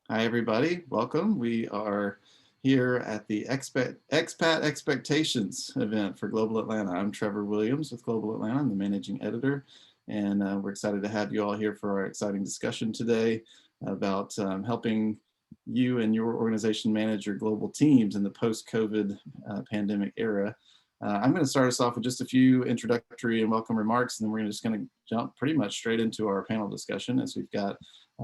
Hi, everybody. Welcome. We are here at the Expat Expectations event for Global Atlanta. I'm Trevor Williams with Global Atlanta. I'm the managing editor, and we're excited to have you all here for our exciting discussion today about helping you and your organization manage your global teams in the post-COVID pandemic era. I'm going to start us off with just a few introductory and welcome remarks, and then we're just going to jump pretty much straight into our panel discussion, as we've got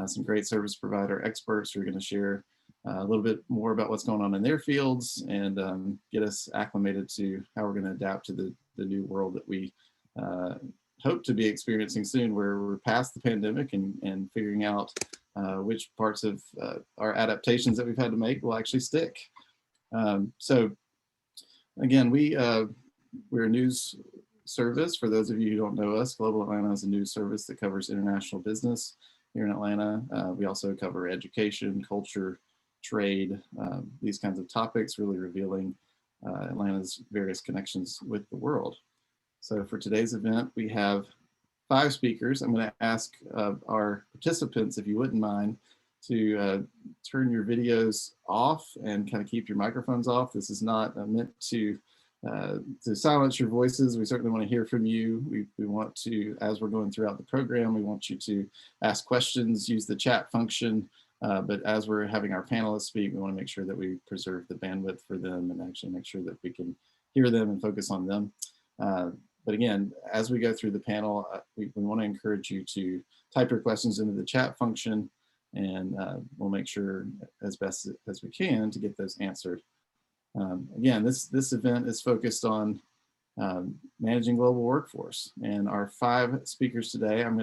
some great service provider experts who are going to share a little bit more about what's going on in their fields and get us acclimated to how we're going to adapt to the new world that we hope to be experiencing soon, where we're past the pandemic and figuring out which parts of our adaptations that we've had to make will actually stick. So again, we're a news service. For those of you who don't know us, Global Atlanta is a news service that covers international business here in Atlanta. We also cover education, culture, trade, these kinds of topics, really revealing Atlanta's various connections with the world. So for today's event, we have 5 speakers. I'm going to ask our participants, if you wouldn't mind, to turn your videos off and kind of keep your microphones off. This is not meant to silence your voices. We certainly want to hear from you. We want to, as we're going throughout the program, we want you to ask questions, use the chat function, but as we're having our panelists speak, we want to make sure that we preserve the bandwidth for them and actually make sure that we can hear them and focus on them. But again, as we go through the panel, we want to encourage you to type your questions into the chat function, and we'll make sure as best as we can to get those answered. Again, this event is focused on managing global workforce, and our 5 speakers today, I'm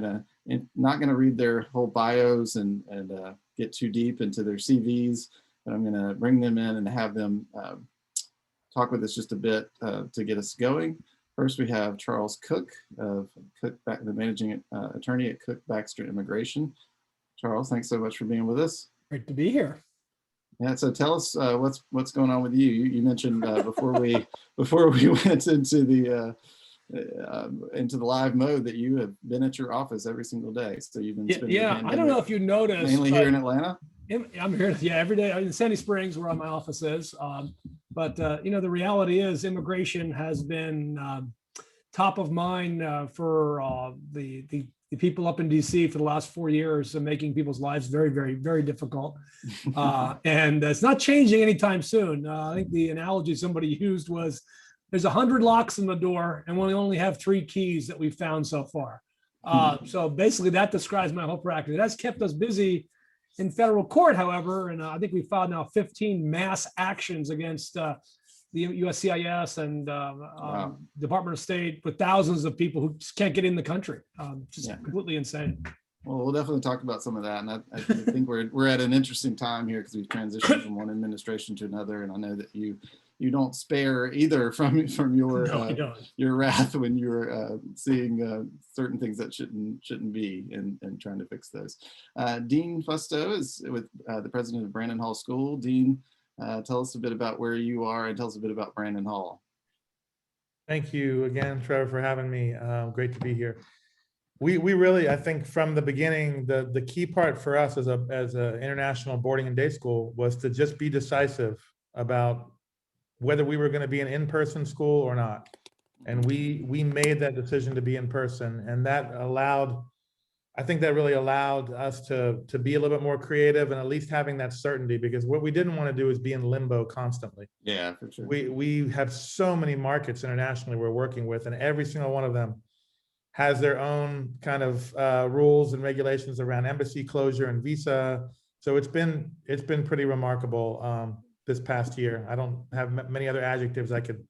not going to read their whole bios and get too deep into their CVs, but I'm going to bring them in and have them talk with us just a bit to get us going. First, we have Charles Kuck, the managing attorney at Kuck Baxter Immigration. Charles, thanks so much for being with us. Great to be here. Yeah, so tell us what's going on with you. You mentioned before we went into the live mode that you have been at your office every single day. So you've been spending I don't know if you noticed, mainly here in Atlanta. I'm here, every day in Sandy Springs, where my office is. But the reality is, immigration has been top of mind for the people up in DC for the last 4 years, making people's lives very, very, very difficult. And it's not changing anytime soon. I think the analogy somebody used was, there's 100 locks in the door and we only have 3 keys that we've found so far. So basically that describes my whole practice. That's kept us busy in federal court, however, and I think we filed now 15 mass actions against the USCIS and Wow. Department of State, with thousands of people who just can't get in the country. Just completely insane. Well, we'll definitely talk about some of that, and I think we're at an interesting time here because we've transitioned from one administration to another, and I know that you don't spare either from your wrath when you're seeing certain things that shouldn't be and trying to fix those. Dean Fusto is with the president of Brandon Hall School. Dean, tell us a bit about where you are and tell us a bit about Brandon Hall. Thank you again, Trevor, for having me. Great to be here. We really, I think from the beginning, the key part for us as a international boarding and day school was to just be decisive about whether we were going to be an in-person school or not. And we made that decision to be in person, and that allowed, I think that really allowed us to be a little bit more creative and at least having that certainty, because what we didn't want to do is be in limbo constantly. Yeah, for sure. We have so many markets internationally we're working with, and every single one of them has their own kind of rules and regulations around embassy closure and visa. So it's been pretty remarkable this past year. I don't have many other adjectives I could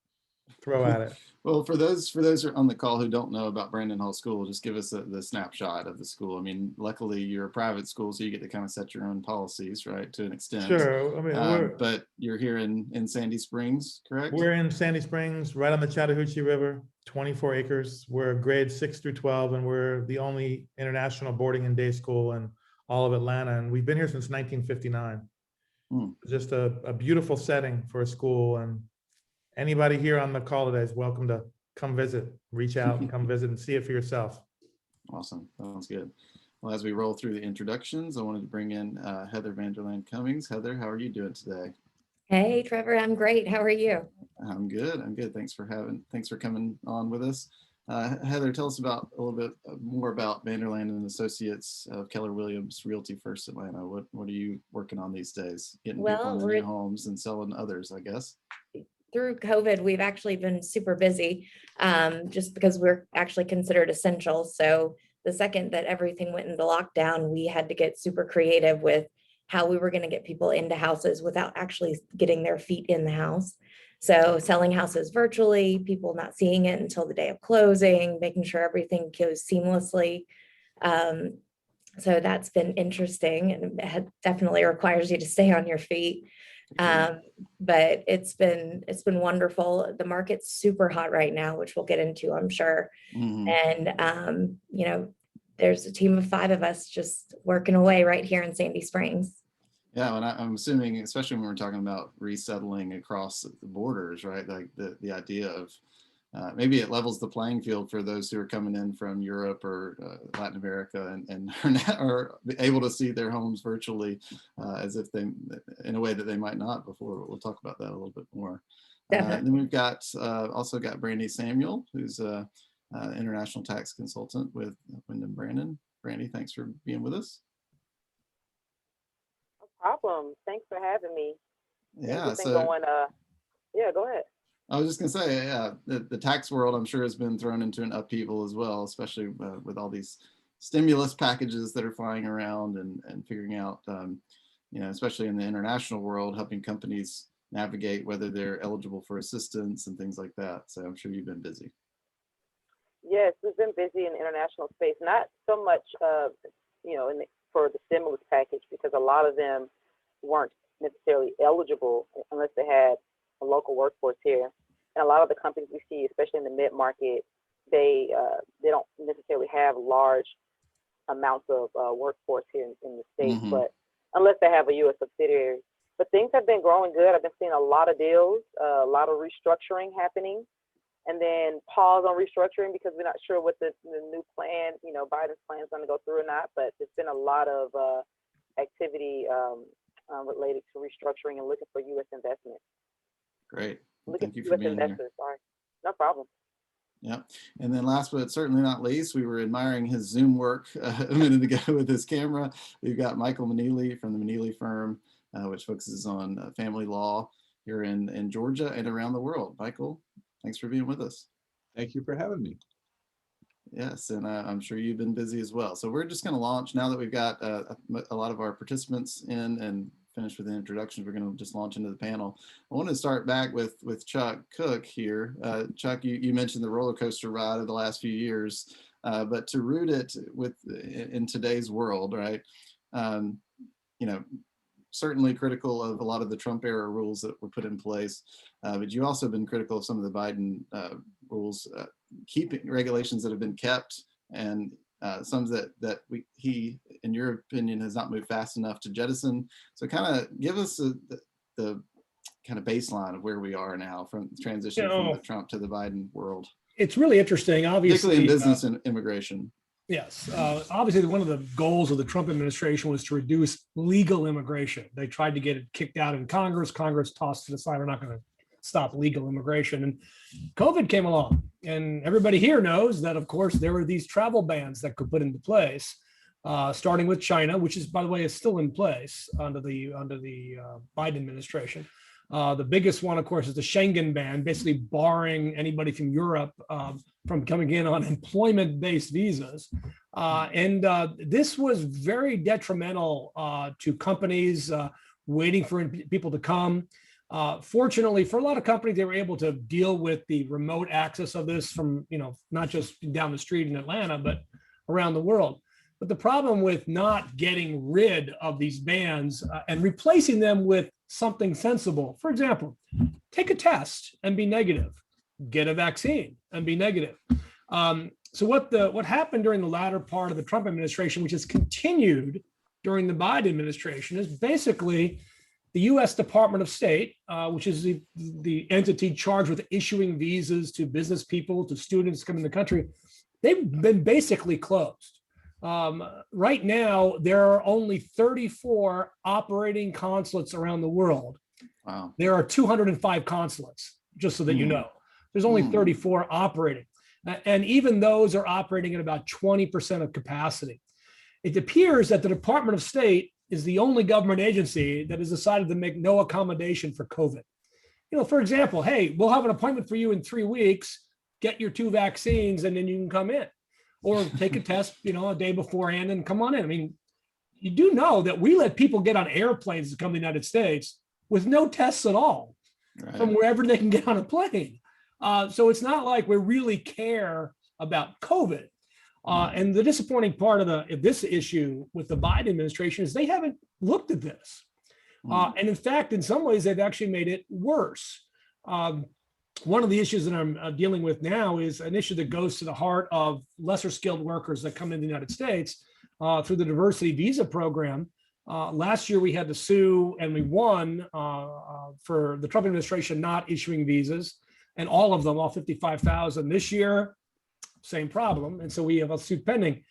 throw at it. Well, for those who are on the call who don't know about Brandon Hall School, just give us the snapshot of the school. I mean, luckily you're a private school, so you get to kind of set your own policies, right, to an extent. Sure. I mean, but you're here in Sandy Springs, correct? We're in Sandy Springs, right on the Chattahoochee River, 24 acres. We're grades 6 through 12, and we're the only international boarding and day school in all of Atlanta. And we've been here since 1959. Just a beautiful setting for a school, and anybody here on the call today is welcome to come visit, reach out and come visit and see it for yourself. Awesome. Sounds good. Well, as we roll through the introductions, I wanted to bring in Heather Vanderland Cummings. Heather, how are you doing today? Hey, Trevor, I'm great. How are you? I'm good. I'm good. Thanks for coming on with us. Heather, tell us about a little bit more about Vanderland and Associates of Keller Williams Realty First Atlanta. What are you working on these days? Getting people in new homes and selling others, I guess. Through COVID, we've actually been super busy just because we're actually considered essential. So the second that everything went into lockdown, we had to get super creative with how we were going to get people into houses without actually getting their feet in the house. So selling houses virtually, people not seeing it until the day of closing, making sure everything goes seamlessly. So that's been interesting, and it definitely requires you to stay on your feet. But it's been wonderful. The market's super hot right now, which we'll get into, I'm sure. And you know, there's a team of 5 of us just working away right here in Sandy Springs. Yeah, and I'm assuming, especially when we're talking about resettling across the borders, right? Like the idea of maybe it levels the playing field for those who are coming in from Europe or Latin America and are able to see their homes virtually as if they, in a way that they might not before. We'll talk about that a little bit more. And then we've got also got Brandi Samuel, who's an international tax consultant with Wyndham Brandon. Brandi, thanks for being with us. No problem. Thanks for having me. Yeah. Yeah, go ahead. I was just gonna say, yeah, the tax world, I'm sure, has been thrown into an upheaval as well, especially with all these stimulus packages that are flying around and figuring out, you know, especially in the international world, helping companies navigate whether they're eligible for assistance and things like that. So I'm sure you've been busy. Yes, we've been busy in the international space, not so much, you know, for the stimulus package, because a lot of them weren't necessarily eligible unless they had a local workforce here. And a lot of the companies we see, especially in the mid-market, they don't necessarily have large amounts of workforce here in the States, but unless they have a U.S. subsidiary. But things have been growing good. I've been seeing a lot of deals, a lot of restructuring happening, and then pause on restructuring because we're not sure what the new plan, you know, Biden's plan is going to go through or not. But there's been a lot of activity related to restructuring and looking for U.S. investment. Great. Looking Thank you for for U.S. being investors. here. Sorry, no problem. Yeah. And then last but certainly not least, we were admiring his Zoom work a minute ago with his camera. We've got Michael Manili from the Manili firm, which focuses on family law here in Georgia and around the world. Michael, thanks for being with us. Thank you for having me. Yes, and I'm sure you've been busy as well. So we're just going to launch now that we've got a lot of our participants in and finished with the introductions. We're going to just launch into the panel. I want to start back with Chuck Kuck here. Chuck, you mentioned the roller coaster ride of the last few years, but to root it in today's world, right? You know, certainly critical of a lot of the Trump era rules that were put in place, but you also been critical of some of the Biden rules, keeping regulations that have been kept, and some that he, in your opinion, has not moved fast enough to jettison. So kind of give us the kind of baseline of where we are now from transition from the Trump to the Biden world. It's really interesting, obviously. Particularly in business and immigration. Yes. Obviously, one of the goals of the Trump administration was to reduce legal immigration. They tried to get it kicked out in Congress. Congress tossed it aside. We're not going to stop legal immigration. And COVID came along. And everybody here knows that, of course, there were these travel bans that could put into place, starting with China, which is, by the way, is still in place under the Biden administration. The biggest one, of course, is the Schengen ban, basically barring anybody from Europe from coming in on employment-based visas. And this was very detrimental to companies waiting for people to come. Fortunately, for a lot of companies, they were able to deal with the remote access of this from, you know, not just down the street in Atlanta, but around the world. But the problem with not getting rid of these bans and replacing them with something sensible, for example, take a test and be negative, get a vaccine and be negative. So what happened during the latter part of the Trump administration, which has continued during the Biden administration, is basically the U.S. Department of State, which is the entity charged with issuing visas to business people, to students coming to the country, they've been basically closed. Right now, there are only 34 operating consulates around the world. Wow. There are 205 consulates, just so that you know. There's only 34 operating. And even those are operating at about 20% of capacity. It appears that the Department of State is the only government agency that has decided to make no accommodation for COVID. For example, hey, we'll have an appointment for you in 3 weeks, get your 2 vaccines, and then you can come in. Or take a test, a day beforehand and come on in. I mean, you do know that we let people get on airplanes to come to the United States with no tests at all from wherever they can get on a plane. So it's not like we really care about COVID. And the disappointing part of this issue with the Biden administration is they haven't looked at this. And in fact, in some ways, they've actually made it worse. One of the issues that I'm dealing with now is an issue that goes to the heart of lesser skilled workers that come into the United States through the diversity visa program. Last year, we had to sue and we won for the Trump administration not issuing visas, and all of them, all 55,000. This year, same problem. And so we have a suit pending.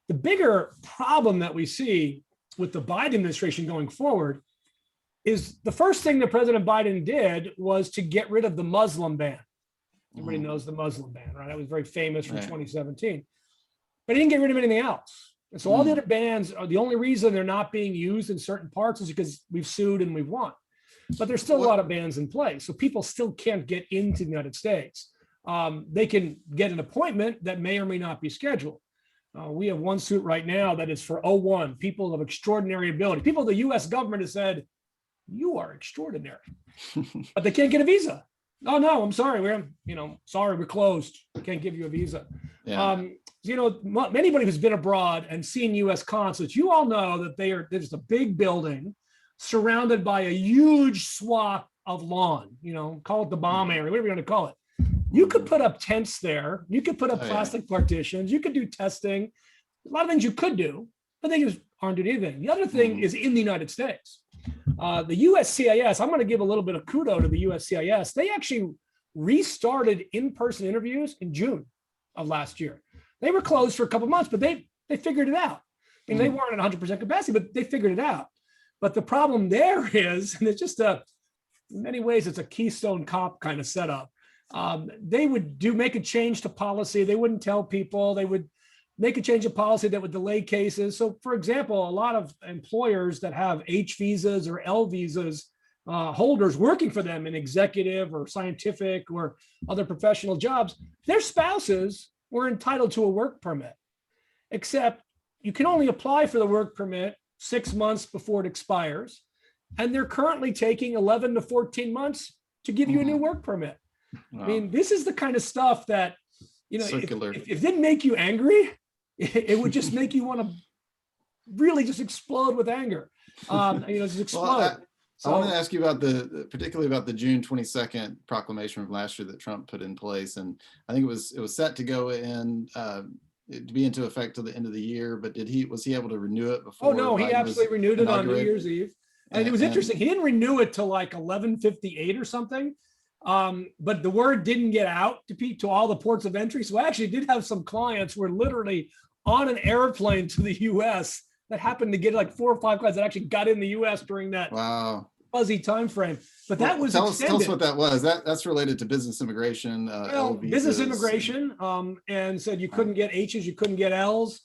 The bigger problem that we see with the Biden administration going forward is the first thing that President Biden did was to get rid of the Muslim ban. Everybody knows the Muslim ban, right? That was very famous from 2017. But he didn't get rid of anything else. And so all the other bans are the only reason they're not being used in certain parts is because we've sued and we've won. But there's still a lot of bans in place. So people still can't get into the United States. They can get an appointment that may or may not be scheduled. We have one suit right now that is for O1, people of extraordinary ability. People the US government has said, you are extraordinary, but they can't get a visa. Oh no, I'm sorry. We're closed. We can't give you a visa. Yeah. Anybody who's been abroad and seen US consulates, you all know that there's a big building surrounded by a huge swath of lawn, call it the bomb area, whatever you want to call it. You could put up tents there. You could put up plastic partitions. You could do testing. A lot of things you could do, but they just aren't doing anything. The other thing is in the United States. The USCIS, I'm going to give a little bit of kudos to the USCIS. They actually restarted in-person interviews in June of last year. They were closed for a couple of months, but they figured it out. And they weren't at 100% capacity, but they figured it out. But the problem there is, and it's just in many ways, it's a Keystone Cop kind of setup. They would make a change to policy. They wouldn't tell people. They would make a change of policy that would delay cases. So, for example, a lot of employers that have H visas or L visas holders working for them in executive or scientific or other professional jobs, their spouses were entitled to a work permit, except you can only apply for the work permit 6 months before it expires. And they're currently taking 11 to 14 months to give you a new work permit. Wow. I mean, this is the kind of stuff that, if it didn't make you angry, it would just make you want to really just explode with anger. Just explode. Well, I want to ask you particularly about the June 22nd proclamation from last year that Trump put in place, and I think it was set to go in to be into effect till the end of the year. But was he able to renew it before? Oh no, he absolutely renewed it on New Year's Eve, and it was interesting. He didn't renew it till like 11:58 or something. But the word didn't get out to all the ports of entry. So I actually did have some clients who were literally on an airplane to the US that happened to get like 4 or 5 clients that actually got in the US during that fuzzy time frame. But that was tell us what that was. That's related to business immigration. Business immigration, and said you couldn't get H's, you couldn't get L's,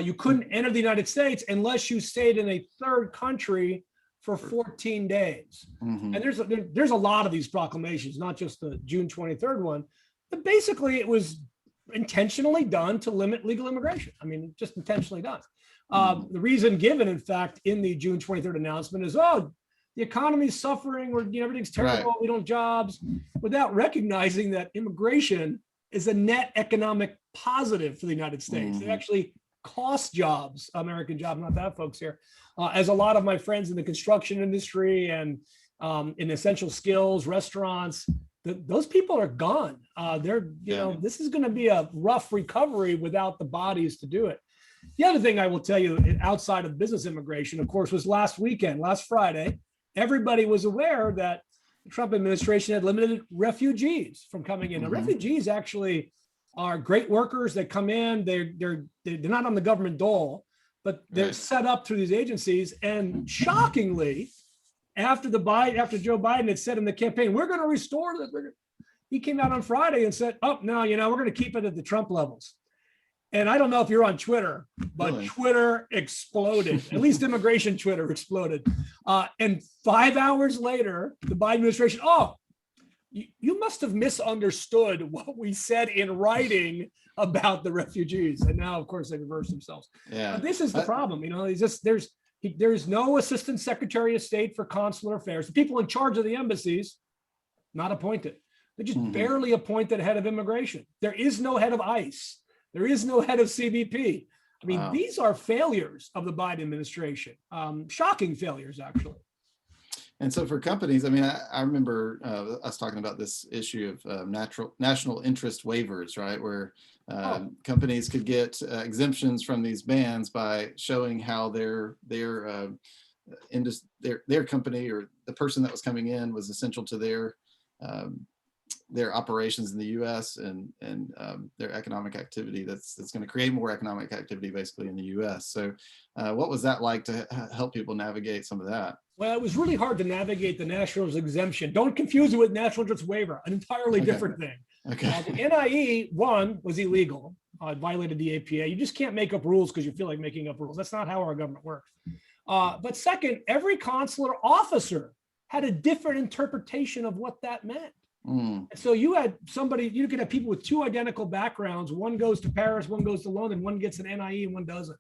you couldn't enter the United States unless you stayed in a third country for 14 days. And there's a lot of these proclamations, not just the June 23rd one, but basically it was intentionally done to limit legal immigration. I mean, just intentionally done. The reason given, in fact, in the June 23rd announcement is, the economy's suffering, or everything's terrible, we don't have jobs, without recognizing that immigration is a net economic positive for the United States. It actually costs jobs, American jobs, not that folks here. As a lot of my friends in the construction industry and in essential skills, restaurants, those people are gone. This is going to be a rough recovery without the bodies to do it. The other thing I will tell you outside of business immigration, of course, was last Friday, everybody was aware that the Trump administration had limited refugees from coming in. Now, refugees actually are great workers that come in. They're not on the government dole, but they're Right. set up through these agencies. And shockingly, after Joe Biden had said in the campaign, we're going to restore this, he came out on Friday and said, oh, no, we're going to keep it at the Trump levels. And I don't know if you're on Twitter, but Really? Twitter exploded. At least immigration Twitter exploded. And 5 hours later, the Biden administration, you must have misunderstood what we said in writing about the refugees. And now, of course, they reverse themselves. Yeah. But this is the problem. There's no assistant secretary of state for consular affairs. The people in charge of the embassies, not appointed. They just barely appointed head of immigration. There is no head of ICE. There is no head of CBP. I mean, Wow. These are failures of the Biden administration. Shocking failures, actually. And so for companies, I mean, I remember us talking about this issue of national interest waivers, right? Where companies could get exemptions from these bans by showing how their company or the person that was coming in was essential to their operations in the U.S. and their economic activity. That's going to create more economic activity basically in the U.S. So what was that like to help people navigate some of that? Well, it was really hard to navigate the national interest exemption. Don't confuse it with national interest waiver, an entirely different thing. Okay. The NIE, one, was illegal. It violated the APA. You just can't make up rules because you feel like making up rules. That's not how our government works. But second, every consular officer had a different interpretation of what that meant. So you could have people with two identical backgrounds. One goes to Paris, one goes to London, one gets an NIE and one doesn't.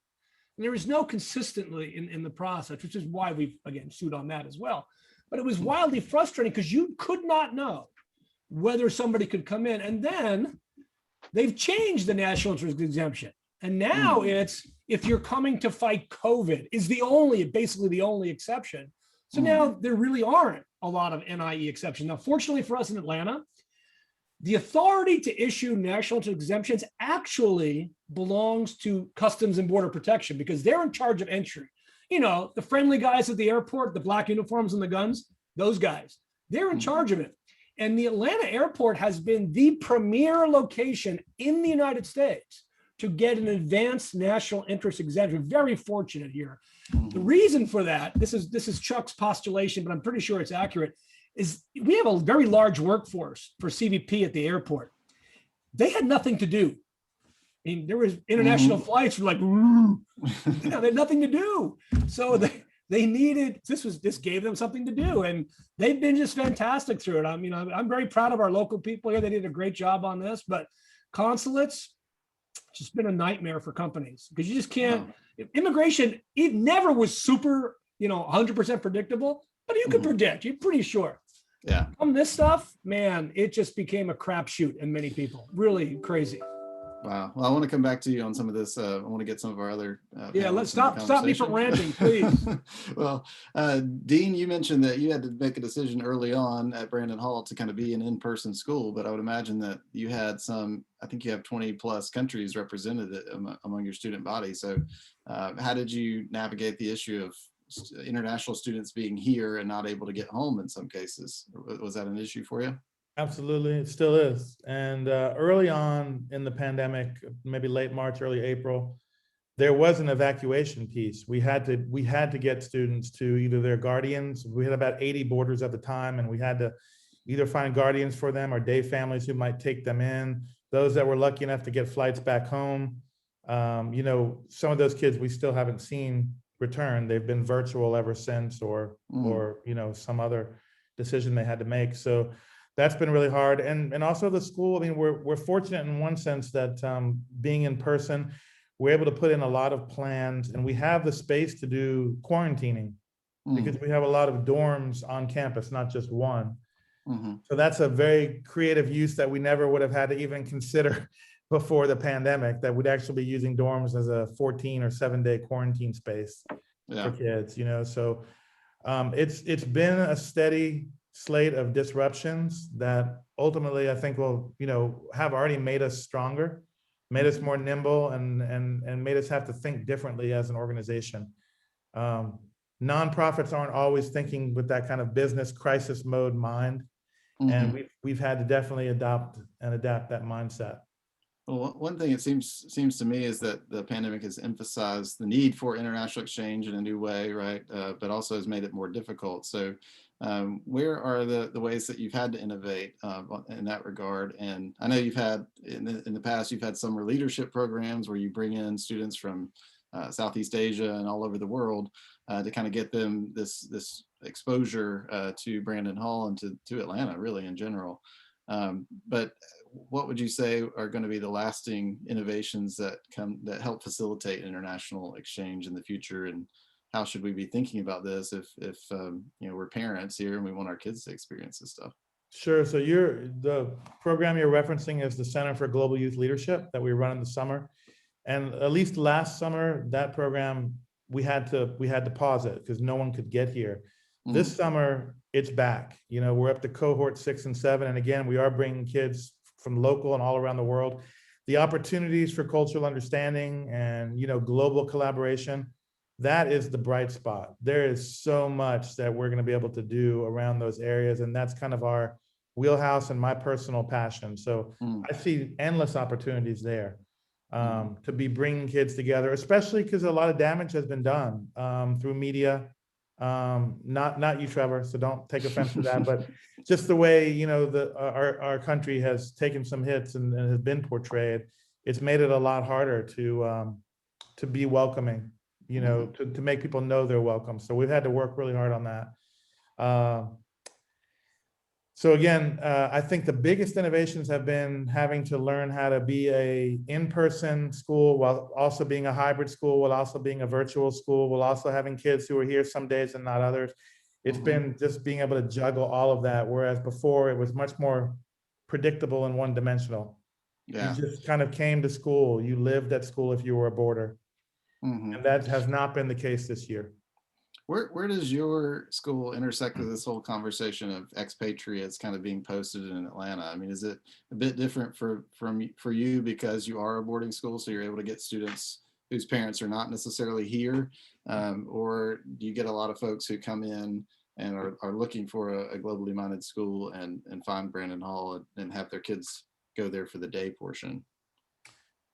And there is no consistency in the process, which is why we've, again, sued on that as well. But it was wildly frustrating because you could not know whether somebody could come in. And then they've changed the national interest exemption. And now it's, if you're coming to fight COVID is basically the only exception. So now there really aren't a lot of NIE exceptions. Now, fortunately for us in Atlanta, the authority to issue national interest exemptions actually belongs to Customs and Border Protection because they're in charge of entry. The friendly guys at the airport, the black uniforms and the guns, those guys, they're in charge of it. And the Atlanta airport has been the premier location in the United States to get an advanced national interest exemption. Very fortunate here. The reason for that, this is Chuck's postulation, but I'm pretty sure it's accurate, is we have a very large workforce for CBP at the airport. They had nothing to do. I mean, there was international flights were like, they had nothing to do. So they needed, this gave them something to do. And they've been just fantastic through it. I'm very proud of our local people here. They did a great job on this, but consulates, it's just been a nightmare for companies because you just can't, immigration, it never was super, 100% predictable, but you can predict, you're pretty sure. Yeah. On this stuff, man, it just became a crapshoot in many people. Really crazy. Wow. Well, I want to come back to you on some of this. I want to get some of our other. Let's stop me from ranting, please. Well, Dean, you mentioned that you had to make a decision early on at Brandon Hall to kind of be an in-person school, but I would imagine that you had I think you have 20 plus countries represented among your student body. So how did you navigate the issue of international students being here and not able to get home in some cases? Was that an issue for you? Absolutely, it still is. And early on in the pandemic, maybe late March, early April, there was an evacuation piece. We had to get students to either their guardians. We had about 80 boarders at the time, and we had to either find guardians for them or day families who might take them in. Those that were lucky enough to get flights back home. Some of those kids we still haven't seen return. They've been virtual ever since, or some other decision they had to make. So that's been really hard. And also the school, I mean, we're fortunate in one sense that being in person, we're able to put in a lot of plans, and we have the space to do quarantining because we have a lot of dorms on campus, not just one. So that's a very creative use that we never would have had to even consider before the pandemic, that we'd actually be using dorms as a 14 or 7-day quarantine space for kids, So it's been a steady slate of disruptions that ultimately I think will, have already made us stronger, made us more nimble, and made us have to think differently as an organization. Nonprofits aren't always thinking with that kind of business crisis mode mind, and we've had to definitely adapt that mindset. Well, one thing it seems to me is that the pandemic has emphasized the need for international exchange in a new way, right? But also has made it more difficult. So, where are the ways that you've had to innovate in that regard? And I know you've had in the past you've had summer leadership programs where you bring in students from Southeast Asia and all over the world to kind of get them this exposure to Brandon Hall and to Atlanta, really in general. But what would you say are going to be the lasting innovations that help facilitate international exchange in the future, and how should we be thinking about this if we're parents here and we want our kids to experience this stuff? Sure. So the program you're referencing is the Center for Global Youth Leadership that we run in the summer. And at least last summer, that program, we had to pause it because no one could get here. This summer, it's back. We're up to cohort 6 and 7. And again, we are bringing kids from local and all around the world. The opportunities for cultural understanding and, global collaboration, that is the bright spot. There is so much that we're going to be able to do around those areas. And that's kind of our wheelhouse and my personal passion. So I see endless opportunities there to be bringing kids together, especially because a lot of damage has been done through media. Not you, Trevor, so don't take offense to that, but just the way, our country has taken some hits and has been portrayed, it's made it a lot harder to be welcoming, to make people know they're welcome. So we've had to work really hard on that. So again, I think the biggest innovations have been having to learn how to be a in-person school while also being a hybrid school, while also being a virtual school, while also having kids who are here some days and not others. It's been just being able to juggle all of that, whereas before it was much more predictable and one-dimensional. Yeah. You just kind of came to school. You lived at school if you were a boarder. And that has not been the case this year. Where does your school intersect with this whole conversation of expatriates kind of being posted in Atlanta? I mean, is it a bit different for you because you are a boarding school, so you're able to get students whose parents are not necessarily here, or do you get a lot of folks who come in and are looking for a globally minded school and find Brandon Hall and have their kids go there for the day portion?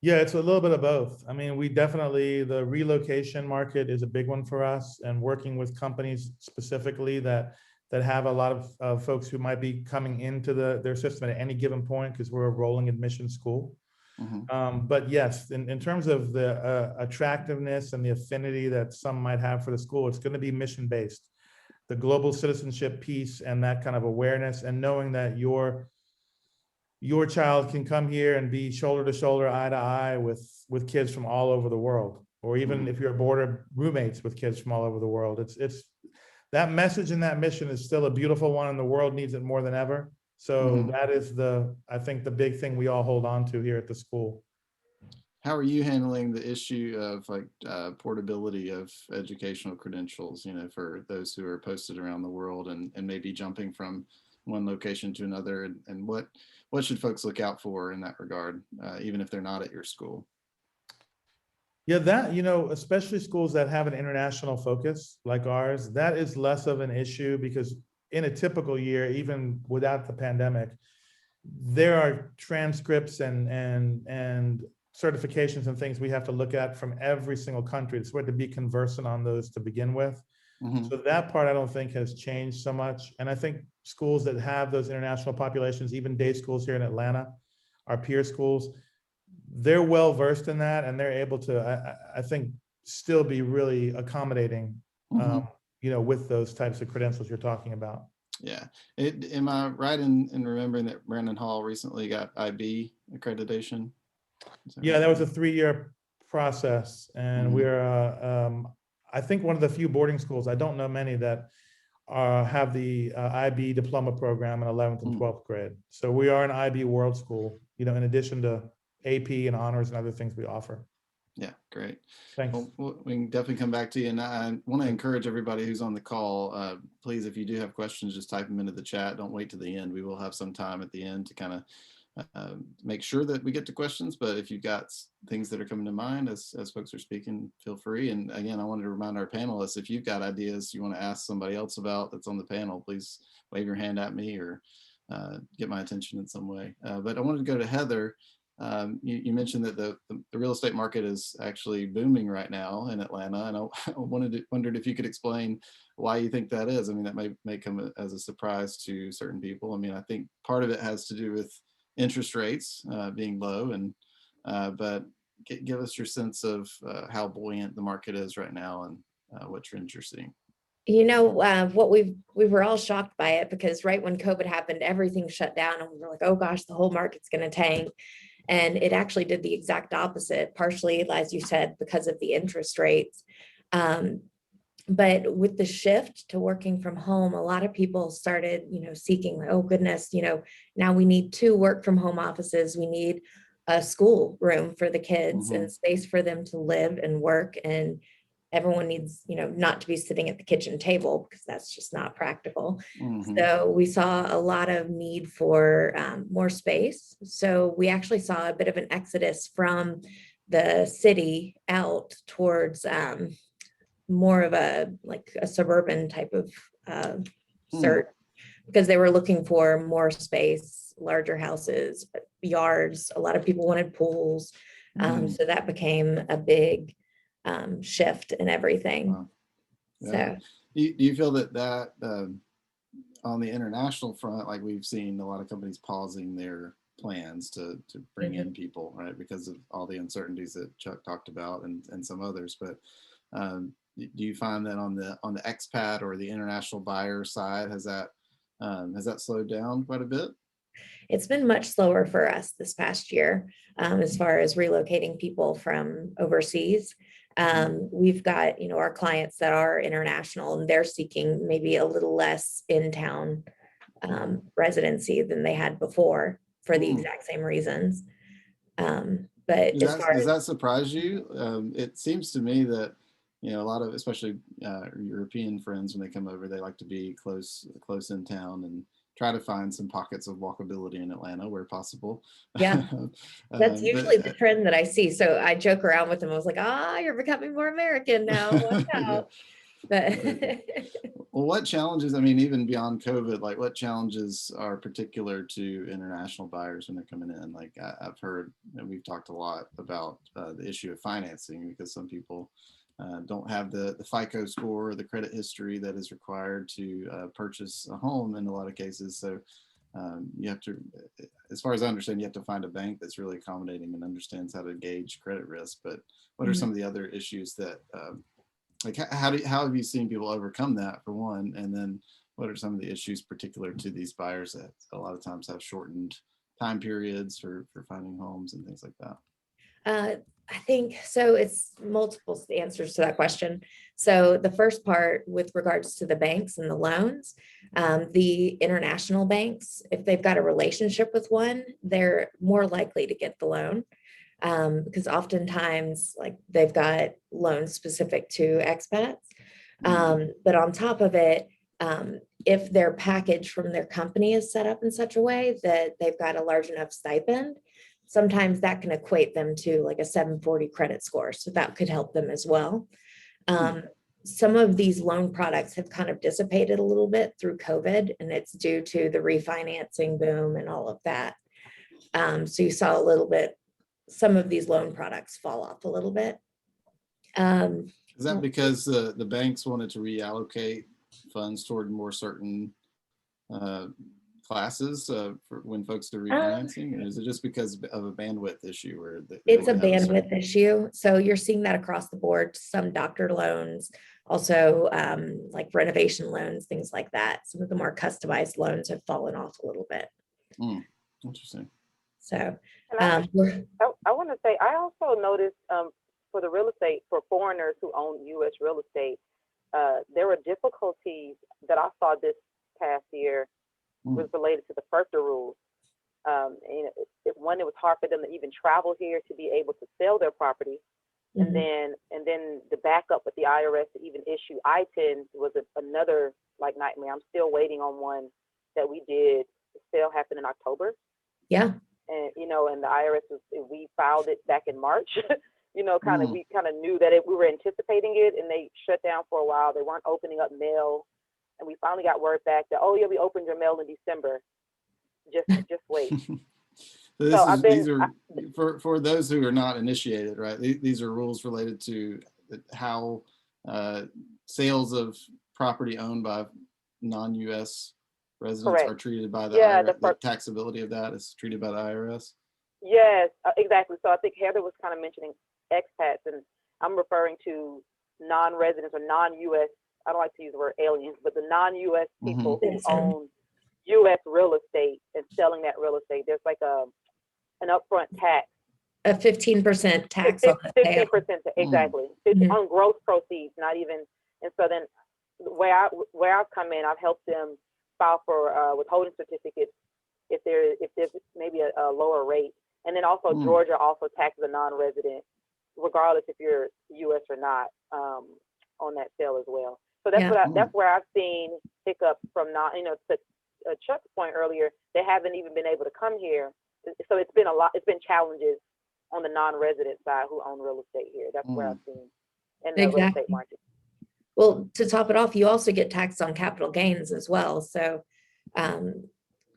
Yeah, it's a little bit of both. I mean, the relocation market is a big one for us, and working with companies specifically that have a lot of folks who might be coming into their system at any given point, because we're a rolling admission school. But yes, in terms of the attractiveness and the affinity that some might have for the school, it's going to be mission-based. The global citizenship piece and that kind of awareness, and knowing that your child can come here and be shoulder to shoulder, eye to eye with kids from all over the world, or even if you're a boarder, roommates with kids from all over the world. It's that message and that mission is still a beautiful one, and the world needs it more than ever. So that is I think the big thing we all hold on to here at the school. How are you handling the issue of portability of educational credentials, for those who are posted around the world and maybe jumping from one location to another, and what should folks look out for in that regard, even if they're not at your school? Yeah, that, especially schools that have an international focus like ours, that is less of an issue, because in a typical year, even without the pandemic, there are transcripts and certifications and things we have to look at from every single country. So we have to be conversant on those to begin with. So that part I don't think has changed so much. And I think schools that have those international populations, even day schools here in Atlanta, our peer schools, they're well versed in that, and they're able to, I think, still be really accommodating, with those types of credentials you're talking about. Yeah. Am I right in remembering that Brandon Hall recently got IB accreditation? Yeah, that was a 3-year process, and we're I think one of the few boarding schools, I don't know many, that have the IB diploma program in 11th and 12th grade. So we are an IB world school, in addition to AP and honors and other things we offer. Yeah, great. Thanks. Well, we can definitely come back to you. And I want to encourage everybody who's on the call, please, if you do have questions, just type them into the chat. Don't wait to the end. We will have some time at the end to kind of make sure that we get to questions. But if you've got things that are coming to mind as folks are speaking, feel free. And again, I wanted to remind our panelists, if you've got ideas you want to ask somebody else about that's on the panel, please wave your hand at me or get my attention in some way. But I wanted to go to Heather. You mentioned that the real estate market is actually booming right now in Atlanta, and I wondered if you could explain why you think that is. I mean, that may come as a surprise to certain people. I mean, I think part of it has to do with interest rates being low, and but give us your sense of how buoyant the market is right now and what trends you're seeing. What we were all shocked by it, because right when COVID happened, everything shut down and we were like, oh gosh, the whole market's going to tank. And it actually did the exact opposite, partially, as you said, because of the interest rates. But with the shift to working from home, a lot of people started, seeking, oh goodness, now we need 2 work from home offices. We need a school room for the kids and space for them to live and work. And everyone needs, not to be sitting at the kitchen table, because that's just not practical. So we saw a lot of need for more space. So we actually saw a bit of an exodus from the city out towards more of a suburban type of search, because they were looking for more space, larger houses, yards. A lot of people wanted pools. So that became a big shift in everything. Wow. Yeah. So do you feel that on the international front, like we've seen a lot of companies pausing their plans to bring in people, right, because of all the uncertainties that Chuck talked about and some others, but do you find that on the expat or the international buyer side, has that slowed down quite a bit? It's been much slower for us this past year, as far as relocating people from overseas. We've got, our clients that are international, and they're seeking maybe a little less in-town residency than they had before for the exact same reasons. But does that surprise you? It seems to me that, a lot of, especially European friends, when they come over, they like to be close in town and try to find some pockets of walkability in Atlanta where possible. Yeah, that's usually the trend that I see. So I joke around with them. I was like, you're becoming more American now. Wow. But well, what challenges, I mean, even beyond COVID, like what challenges are particular to international buyers when they're coming in? Like I've heard, we've talked a lot about the issue of financing, because some people don't have the FICO score or the credit history that is required to purchase a home in a lot of cases. So you have to, as far as I understand, you have to find a bank that's really accommodating and understands how to gauge credit risk. But what are some of the other issues that, like how have you seen people overcome that, for one? And then what are some of the issues particular to these buyers that a lot of times have shortened time periods for finding homes and things like that? I think so. It's multiple answers to that question. So the first part with regards to the banks and the loans, the international banks, if they've got a relationship with one, they're more likely to get the loan, because oftentimes they've got loans specific to expats. But on top of it, if their package from their company is set up in such a way that they've got a large enough stipend, sometimes that can equate them to like a 740 credit score. So that could help them as well. Some of these loan products have kind of dissipated a little bit through COVID, and it's due to the refinancing boom and all of that. So you saw a little bit, some of these loan products fall off a little bit. Is that because the banks wanted to reallocate funds toward more certain classes for when folks are refinancing, or is it just because of a bandwidth issue? Where it's a bandwidth issue. So you're seeing that across the board. Some doctor loans, also like renovation loans, things like that. Some of the more customized loans have fallen off a little bit. Interesting. So I want to say, I also noticed for the real estate, for foreigners who own U.S. real estate, there were difficulties that I saw this past year was related to the FERPTA rules. It was hard for them to even travel here to be able to sell their property. And then the backup with the IRS to even issue I-10s was another nightmare. I'm still waiting on one that we did. The sale happened in October. Yeah. And and the IRS we filed it back in March. We kind of knew that we were anticipating it, and they shut down for a while. They weren't opening up mail, and we finally got word back that, oh yeah, we opened your mail in December. Just wait. So So I've these been, are for those who are not initiated, right? These are rules related to how sales of property owned by non-U.S. residents are correct. treated by the Yeah, IRS. The taxability of that is treated by the IRS. yes, exactly. So I think Heather was kind of mentioning expats, and I'm referring to non-residents or non-U.S. I don't like to use the word aliens, but the non-U.S. people who own U.S. real estate and selling that real estate. There's like an upfront tax. A 15% tax on the sale. 15%, exactly. On gross proceeds, not even. And so then where I've come in, I've helped them file for withholding certificates if there's maybe a lower rate. And then also Georgia also taxes a non-resident, regardless if you're U.S. or not, on that sale as well. So that's that's where I've seen hiccups from to Chuck's point earlier, they haven't even been able to come here. So it's been challenges on the non-resident side who own real estate here. That's where I've seen in the real estate market. Well, to top it off, you also get taxed on capital gains as well. So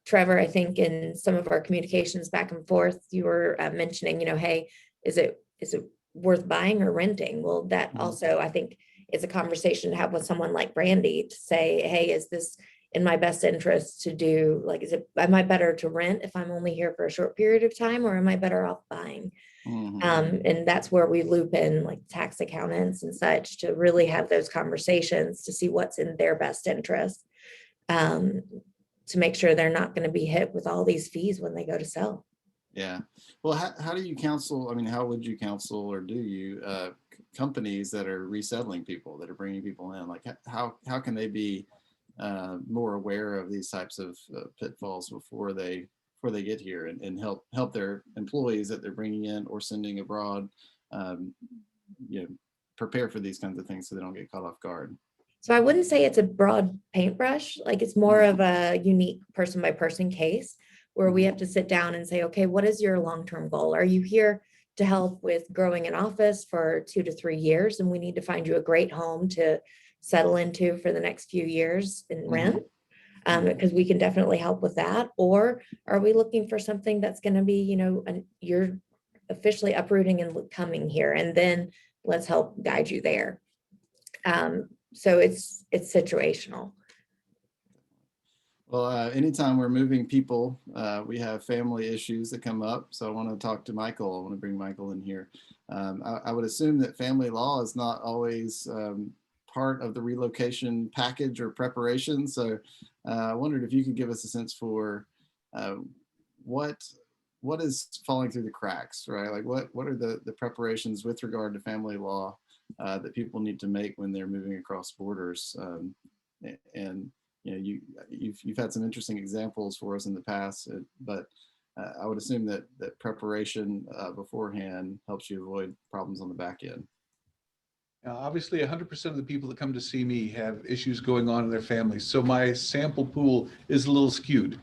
Trevor, I think in some of our communications back and forth, you were mentioning, hey, is it worth buying or renting? Well, that also, I think, is a conversation to have with someone like Brandi to say, hey, is this in my best interest to do? Like, am I better to rent if I'm only here for a short period of time, or am I better off buying? And that's where we loop in like tax accountants and such to really have those conversations to see what's in their best interest, to make sure they're not going to be hit with all these fees when they go to sell. Yeah. Well, how do you counsel? I mean, how would you counsel, or do you, companies that are resettling people, that are bringing people in? Like, how can they be more aware of these types of pitfalls before they get here, and help their employees that they're bringing in or sending abroad, prepare for these kinds of things so they don't get caught off guard? So I wouldn't say it's a broad paintbrush. Like, it's more of a unique person by person case where we have to sit down and say, okay, what is your long-term goal? Are you here to help with growing an office for 2 to 3 years, and we need to find you a great home to settle into for the next few years and rent? Because we can definitely help with that. Or are we looking for something that's going to be, you're officially uprooting and coming here, and then let's help guide you there. So it's situational. Well, anytime we're moving people, we have family issues that come up. So I want to talk to Michael. I want to bring Michael in here. I would assume that family law is not always part of the relocation package or preparation. So I wondered if you could give us a sense for what is falling through the cracks, right? Like what are the preparations with regard to family law that people need to make when they're moving across borders? And you've had some interesting examples for us in the past, but I would assume that preparation beforehand helps you avoid problems on the back end. Obviously, 100% of the people that come to see me have issues going on in their families. So my sample pool is a little skewed.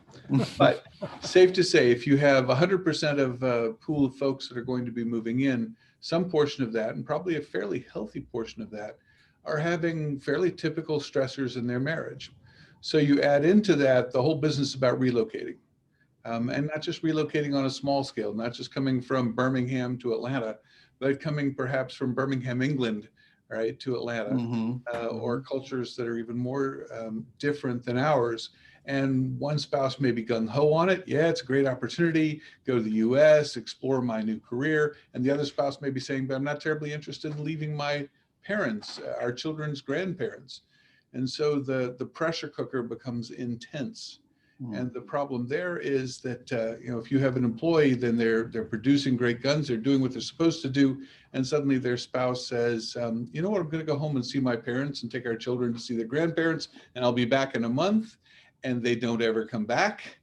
But safe to say, if you have 100% of a pool of folks that are going to be moving in, some portion of that, and probably a fairly healthy portion of that, are having fairly typical stressors in their marriage. So you add into that the whole business about relocating. And not just relocating on a small scale, not just coming from Birmingham to Atlanta, but coming perhaps from Birmingham, England, right, to Atlanta, or cultures that are even more different than ours. And one spouse may be gung-ho on it. Yeah, it's a great opportunity. Go to the US, explore my new career. And the other spouse may be saying, but I'm not terribly interested in leaving my parents, our children's grandparents. And so the pressure cooker becomes intense. And the problem there is that, if you have an employee, then they're producing great guns, they're doing what they're supposed to do. And suddenly their spouse says, you know what, I'm going to go home and see my parents and take our children to see their grandparents, and I'll be back in a month. And they don't ever come back.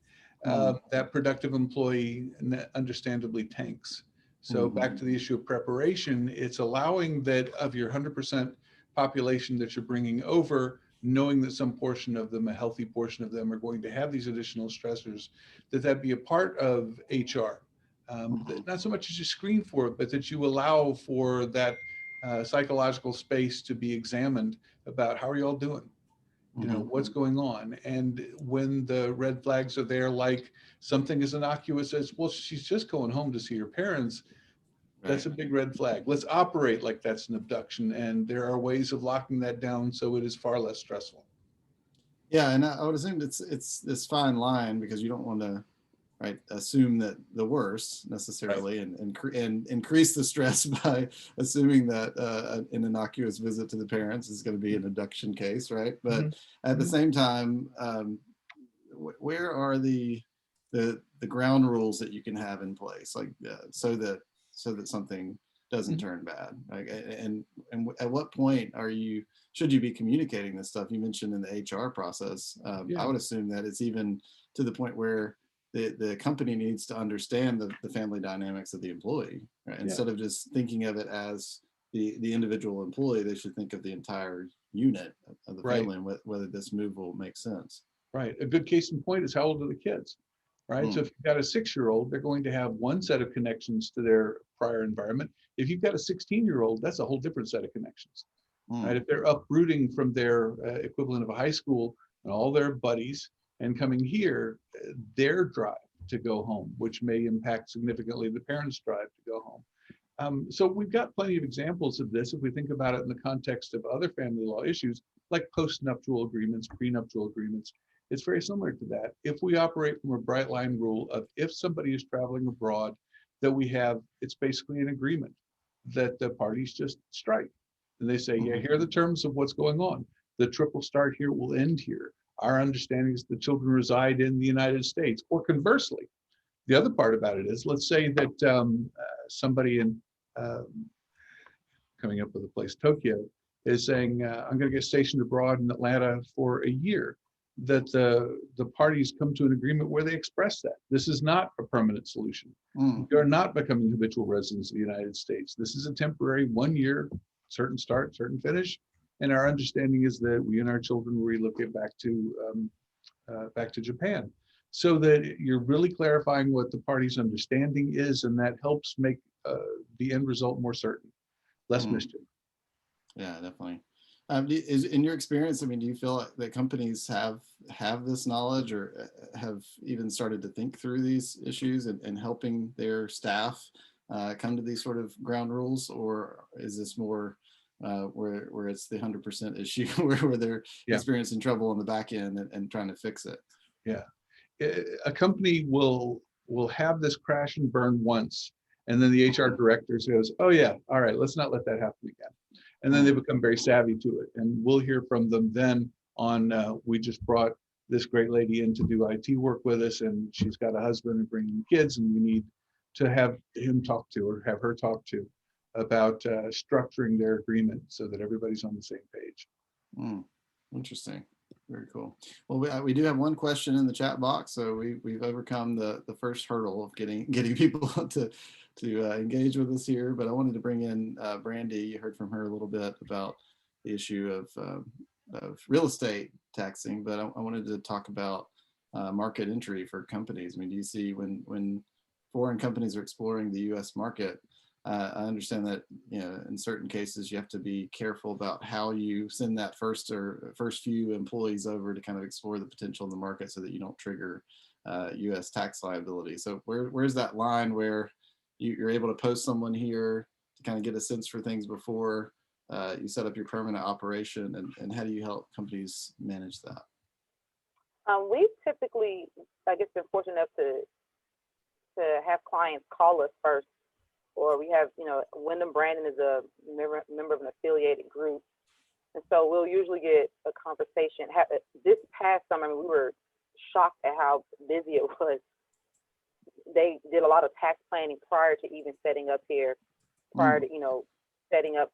That productive employee understandably tanks. So back to the issue of preparation, it's allowing that of your 100% population that you're bringing over, knowing that some portion of them, a healthy portion of them, are going to have these additional stressors, that be a part of HR. Not so much as you screen for it, but that you allow for that psychological space to be examined about how are you all doing? You know, what's going on? And when the red flags are there, like something as innocuous as, well, she's just going home to see her parents, that's a big red flag. Let's operate like that's an abduction. And there are ways of locking that down so it is far less stressful. Yeah, and I would assume it's this fine line, because you don't want to assume that the worst necessarily, and increase the stress by assuming that an innocuous visit to the parents is going to be an abduction case, right? But at the same time, where are the ground rules that you can have in place, like so that something doesn't turn bad? Like, and at what point should you be communicating this stuff? You mentioned in the HR process. I would assume that it's even to the point where the company needs to understand the family dynamics of the employee, right? Instead of just thinking of it as the individual employee, they should think of the entire unit of the family, and whether this move will make sense. Right. A good case in point is, how old are the kids? Right. So if you've got a 6-year-old, they're going to have one set of connections to their prior environment. If you've got a 16-year-old, that's a whole different set of connections. Right. If they're uprooting from their equivalent of a high school and all their buddies and coming here, their drive to go home, which may impact significantly the parents' drive to go home. So we've got plenty of examples of this if we think about it in the context of other family law issues, like post-nuptial agreements, prenuptial agreements. It's very similar to that. If we operate from a bright line rule of, if somebody is traveling abroad, that we have, it's basically an agreement that the parties just strike. And they say, yeah, here are the terms of what's going on. The trip will start here, will end here. Our understanding is the children reside in the United States. Or conversely, the other part about it is, let's say that somebody in, coming up with a place, Tokyo, is saying, I'm going to get stationed abroad in Atlanta for a year. That the parties come to an agreement where they express that this is not a permanent solution. You're not becoming habitual residents of the United States. This is a temporary 1 year, certain start, certain finish. And our understanding is that we and our children will relocate back to Japan, so that you're really clarifying what the party's understanding is, and that helps make the end result more certain, less mischief. Yeah, definitely. Is, in your experience, I mean, do you feel like that companies have this knowledge, or have even started to think through these issues and helping their staff come to these sort of ground rules? Or is this more where it's the 100% issue where they're experiencing trouble on the back end and trying to fix it? Yeah, a company will have this crash and burn once, and then the HR director goes, oh yeah, all right, let's not let that happen again. And then they become very savvy to it. And we'll hear from them then on, we just brought this great lady in to do IT work with us, and she's got a husband and bringing kids, and we need to have him talk to, or have her talk to, about structuring their agreement so that everybody's on the same page. Interesting. Very cool. Well, we do have one question in the chat box, so we've overcome the first hurdle of getting people to engage with us here. But I wanted to bring in Brandi. You heard from her a little bit about the issue of real estate taxing, but I wanted to talk about market entry for companies. I mean, do you see when foreign companies are exploring the U.S. market? I understand that, you know, in certain cases you have to be careful about how you send that first few employees over to kind of explore the potential in the market, so that you don't trigger U.S. tax liability. So where's that line where you're able to post someone here to kind of get a sense for things before you set up your permanent operation, and how do you help companies manage that? We've typically, I guess, been fortunate enough to have clients call us first, or we have, you know, Wyndham Brandon is a member of an affiliated group, and so we'll usually get a conversation. This past summer, I mean, we were shocked at how busy it was. They did a lot of tax planning prior to even setting up here, prior to, you know, setting up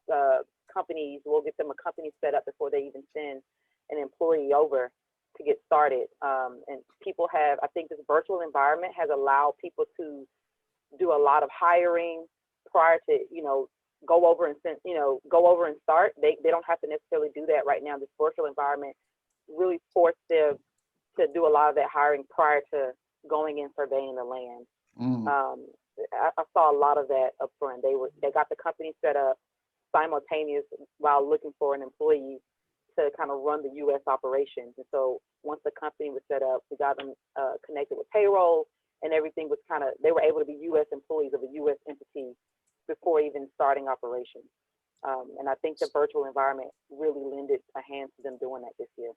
companies. We'll get them a company set up before they even send an employee over to get started. And people have, I think this virtual environment has allowed people to do a lot of hiring prior to, you know, go over and start. They don't have to necessarily do that right now. This virtual environment really forced them to do a lot of that hiring prior to going and surveying the land. I saw a lot of that up front. They got the company set up simultaneous while looking for an employee to kind of run the U.S. operations. And so once the company was set up, we got them connected with payroll, and everything was kind of, they were able to be U.S. employees of a U.S. entity before even starting operations. And I think the virtual environment really lended a hand to them doing that this year.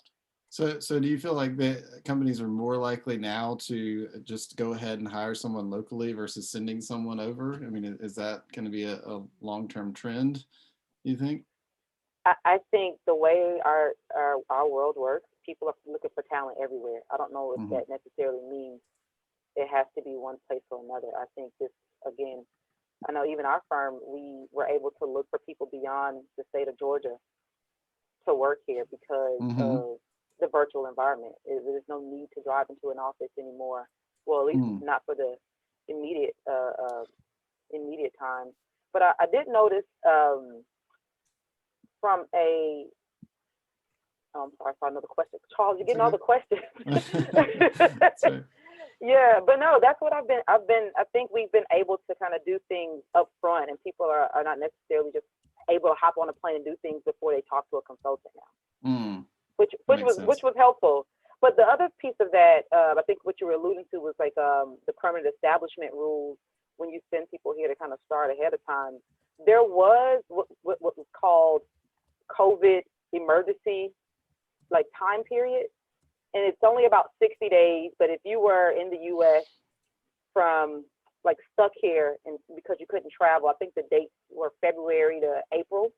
So do you feel like the companies are more likely now to just go ahead and hire someone locally versus sending someone over? I mean, is that going to be a long-term trend, you think? I think the way our world works, people are looking for talent everywhere. I don't know if that necessarily means it has to be one place or another. I think this, again, I know even our firm, we were able to look for people beyond the state of Georgia to work here because of the virtual environment. There's no need to drive into an office anymore. Well, at least not for the immediate time. But I did notice from a, I'm sorry for another question. Charles, you're getting all the questions. Yeah, but no, that's what I think we've been able to kind of do things up front, and people are not necessarily just able to hop on a plane and do things before they talk to a consultant now, which was helpful. But the other piece of that, I think what you were alluding to was like the permanent establishment rules. When you send people here to kind of start ahead of time, there was what was called COVID emergency, like time period. And it's only about 60 days, but if you were in the U.S. from like stuck here and because you couldn't travel, I think the dates were February to April,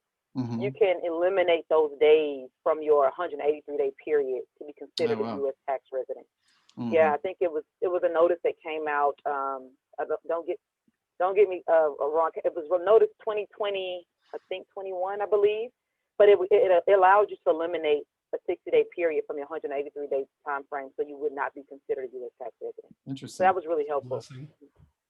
you can eliminate those days from your 183-day period to be considered a U.S. tax resident. Yeah, I think it was a notice that came out. Don't get me wrong. It was a notice 2020, I think 21, I believe, but it allowed you to eliminate a 60-day period from your 183-day time frame, so you would not be considered a U.S. tax resident. Interesting. So that was really helpful.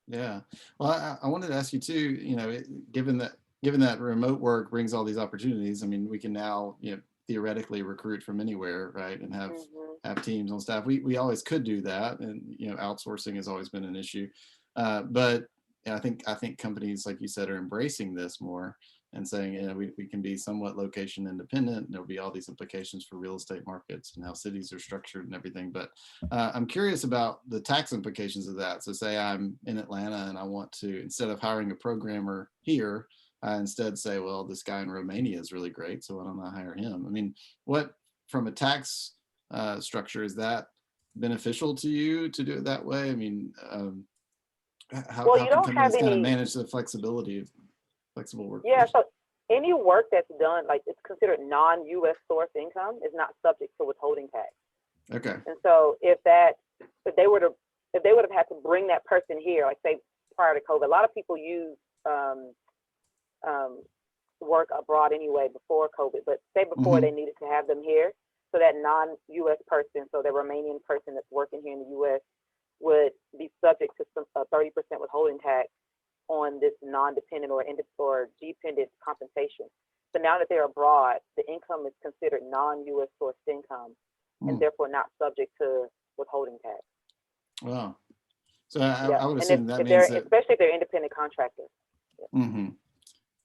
Yeah. Well, I wanted to ask you too. You know, given that remote work brings all these opportunities, I mean, we can now, you know, theoretically recruit from anywhere, right, and have teams on staff. We always could do that, and you know, outsourcing has always been an issue. But I think companies, like you said, are embracing this more and saying, you know, we can be somewhat location independent. There'll be all these implications for real estate markets and how cities are structured and everything. But I'm curious about the tax implications of that. So say I'm in Atlanta and I want to, instead of hiring a programmer here, I instead say, well, this guy in Romania is really great, so why don't I hire him? I mean, what, from a tax structure, is that beneficial to you to do it that way? I mean, how can companies kind of manage the flexibility of flexible work? Yeah, so any work that's done, like it's considered non-U.S. source income, is not subject to withholding tax. Okay. And so if they would have had to bring that person here, like say prior to COVID, a lot of people use work abroad anyway before COVID, but say before they needed to have them here, so that non-U.S. person, so the Romanian person that's working here in the U.S. would be subject to some 30% withholding tax on this non-dependent or dependent compensation. So now that they're abroad, the income is considered non-U.S. sourced income and therefore not subject to withholding tax. Wow. So I would assume that means that, especially if they're independent contractors. Yeah.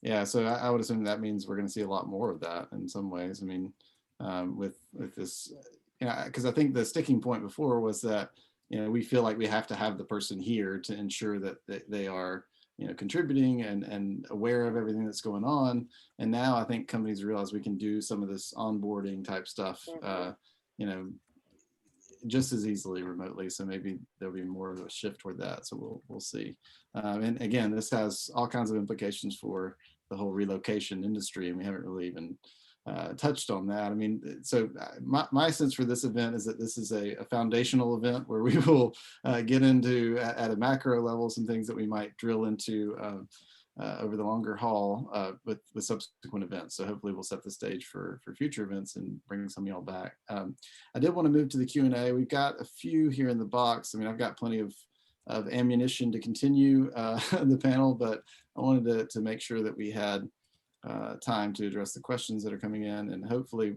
Yeah, so I would assume that means we're going to see a lot more of that in some ways. I mean, with this, you know, because I think the sticking point before was that, you know, we feel like we have to have the person here to ensure that they are, you know, contributing and aware of everything that's going on. And now I think companies realize we can do some of this onboarding type stuff, you know, just as easily remotely. So maybe there'll be more of a shift toward that. So we'll see. And again, this has all kinds of implications for the whole relocation industry, and we haven't really even touched on that. I mean, so my sense for this event is that this is a foundational event where we will get into at a macro level some things that we might drill into over the longer haul with subsequent events. So hopefully we'll set the stage for future events and bring some of y'all back. I did want to move to the Q&A. We've got a few here in the box. I mean, I've got plenty of ammunition to continue the panel, but I wanted to make sure that we had time to address the questions that are coming in, and hopefully,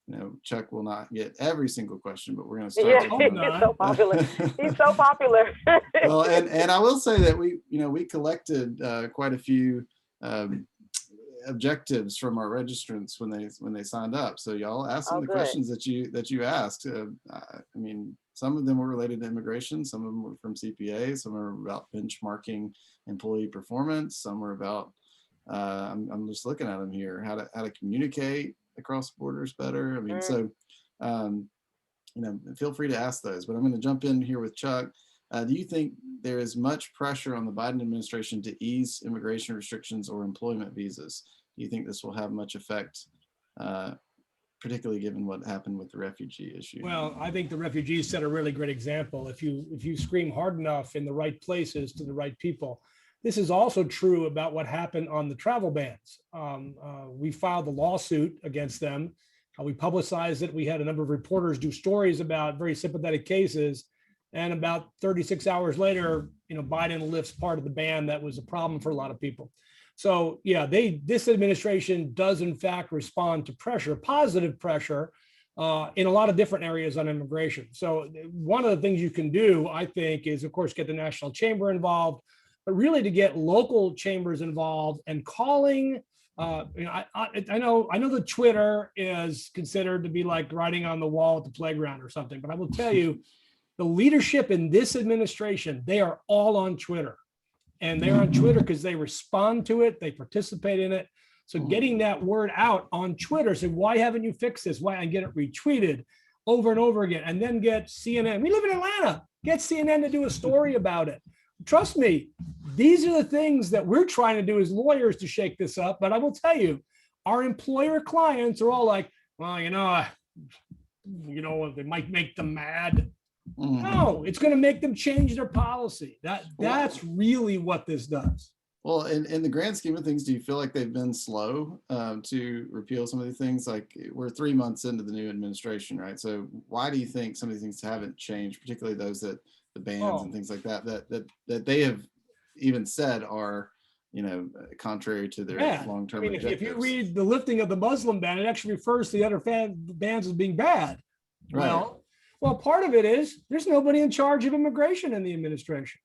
you know, Chuck will not get every single question, but we're going to start. Yeah, he's so popular. He's so popular. Well, and I will say that we collected quite a few objectives from our registrants when they signed up. So y'all asked them Oh, the good. questions that you asked. I mean, some of them were related to immigration, some of them were from CPA, some are about benchmarking employee performance, some are about I'm just looking at them here, how to communicate across borders better. I mean, so you know, feel free to ask those, but I'm going to jump in here with Chuck. Do you think there is much pressure on the Biden administration to ease immigration restrictions or employment visas? Do you think this will have much effect, particularly given what happened with the refugee issue? Well, I think the refugees set a really great example. If you scream hard enough in the right places to the right people. This is also true about what happened on the travel bans. We filed a lawsuit against them. We publicized it. We had a number of reporters do stories about very sympathetic cases. And about 36 hours later, you know, Biden lifts part of the ban that was a problem for a lot of people. So yeah, this administration does in fact respond to pressure, positive pressure, in a lot of different areas on immigration. So one of the things you can do, I think, is of course get the National Chamber involved, but really to get local chambers involved and calling. You know, I know that Twitter is considered to be like writing on the wall at the playground or something, but I will tell you, the leadership in this administration, they are all on Twitter, and they're on Twitter because they respond to it, they participate in it. So getting that word out on Twitter, say, why haven't you fixed this? Why? And get it retweeted over and over again, and then get CNN. We live in Atlanta. Get CNN to do a story about it. Trust me, these are the things that we're trying to do as lawyers to shake this up. But I will tell you, our employer clients are all like, well, you know, they might make them mad. No, it's going to make them change their policy. That's really what this does. Well, in the grand scheme of things, do you feel like they've been slow to repeal some of these things? Like, we're 3 months into the new administration, right? So why do you think some of these things haven't changed, particularly those that the bans and things like that they have even said are, you know, contrary to their long-term objectives? If you read the lifting of the Muslim ban, it actually refers to the other bans as being bad. Right. Well, part of it is there's nobody in charge of immigration in the administration.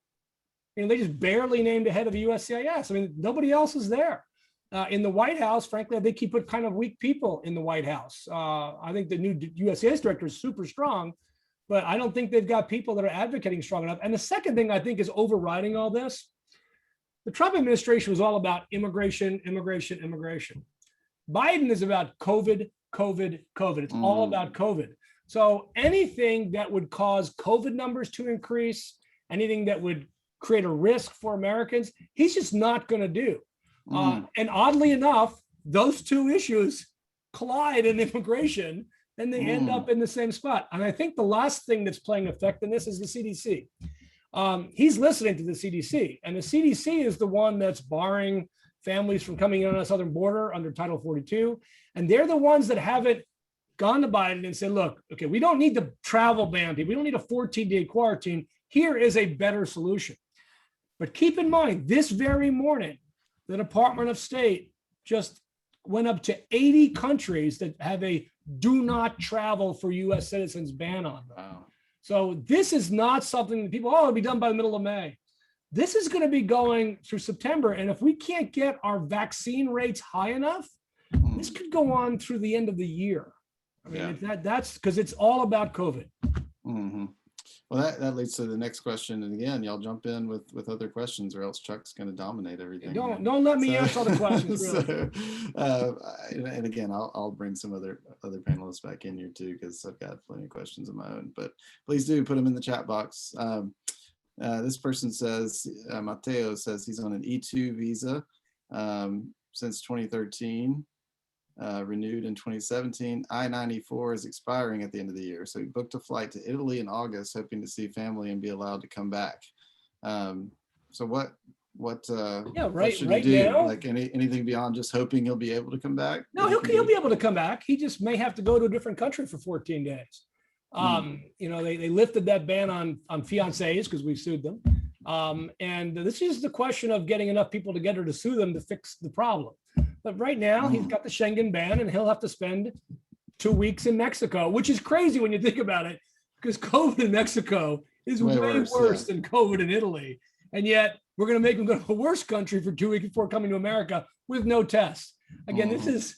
You know, they just barely named a head of the USCIS. I mean, nobody else is there. In the White House, frankly, I think he put kind of weak people in the White House. I think the new USCIS director is super strong, but I don't think they've got people that are advocating strong enough. And the second thing I think is overriding all this, the Trump administration was all about immigration. Biden is about COVID. It's all about COVID. So anything that would cause COVID numbers to increase, anything that would create a risk for Americans, he's just not going to do. And oddly enough, those two issues collide in immigration, and they end up in the same spot. And I think the last thing that's playing effect in this is the CDC. He's listening to the CDC, and the CDC is the one that's barring families from coming in on the southern border under Title 42. And they're the ones that haven't gone to Biden and said, look, okay, we don't need the travel ban. We don't need a 14-day quarantine. Here is a better solution. But keep in mind, this very morning, the Department of State just went up to 80 countries that have a do not travel for US citizens ban on them. Wow. So this is not something that people, it'll be done by the middle of May. This is going to be going through September. And if we can't get our vaccine rates high enough, this could go on through the end of the year. I mean, that's because it's all about COVID. Well, that leads to the next question. And again, y'all jump in with other questions, or else Chuck's going to dominate everything. Don't let me answer all the questions. Really. And again, I'll bring some other panelists back in here too, because I've got plenty of questions of my own. But please do put them in the chat box. This person says, Mateo says he's on an E2 visa since 2013. Renewed in 2017. I-94 is expiring at the end of the year, so he booked a flight to Italy in August, hoping to see family and be allowed to come back. So what should he do? Now, like anything beyond just hoping he'll be able to come back? No, he'll be able to come back. He just may have to go to a different country for 14 days. You know, they lifted that ban on fiancés because we sued them. And this is the question of getting enough people together to sue them to fix the problem. But right now, he's got the Schengen ban, and he'll have to spend 2 weeks in Mexico, which is crazy when you think about it, because COVID in Mexico is way worse than COVID in Italy. And yet we're going to make him go to a worse country for 2 weeks before coming to America with no tests. Again, this is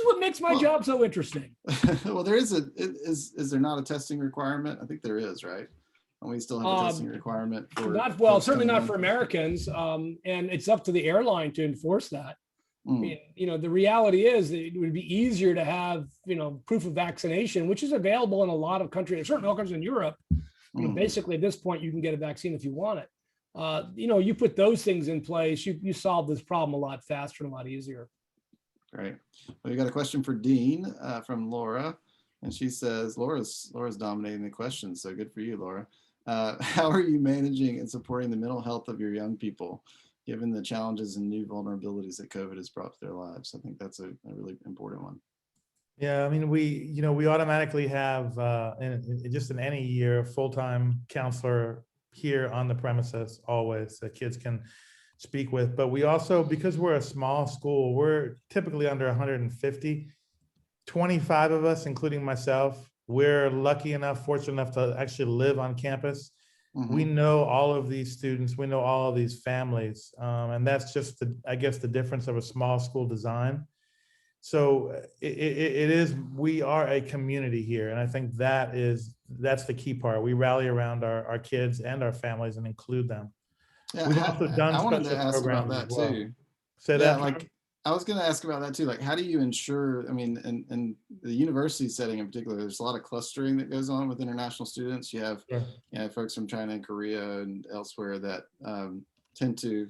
what makes my job so interesting. Well, is there not a testing requirement? I think there is, right? And we still have a testing requirement for Certainly not for coming Americans. And it's up to the airline to enforce that. in. I mean, the reality is that it would be easier to have, proof of vaccination, which is available in a lot of countries, certain countries in Europe. Basically at this point, you can get a vaccine if you want it. You put those things in place, you solve this problem a lot faster and a lot easier. Great. Well, we got a question for Dean from Laura, and she says, Laura's dominating the question, so good for you, Laura. How are you managing and supporting the mental health of your young people, given the challenges and new vulnerabilities that COVID has brought to their lives? I think that's a really important one. Yeah, I mean, we automatically have, just in any year, a full-time counselor here on the premises always that kids can speak with. But we also, because we're a small school, we're typically under 150, 25 of us, including myself. We're lucky enough, fortunate enough to actually live on campus. We know all of these students, we know all of these families. And that's just, I guess, the difference of a small school design. So we are a community here. And I think that's the key part. We rally around our kids and our families and include them. Yeah, We've also done I wanted to special ask about programs that as well. too. Say that. Like, I was going to ask about that too. Like, how do you ensure, I mean, in the university setting in particular, there's a lot of clustering that goes on with international students. You have, folks from China and Korea and elsewhere that tend to,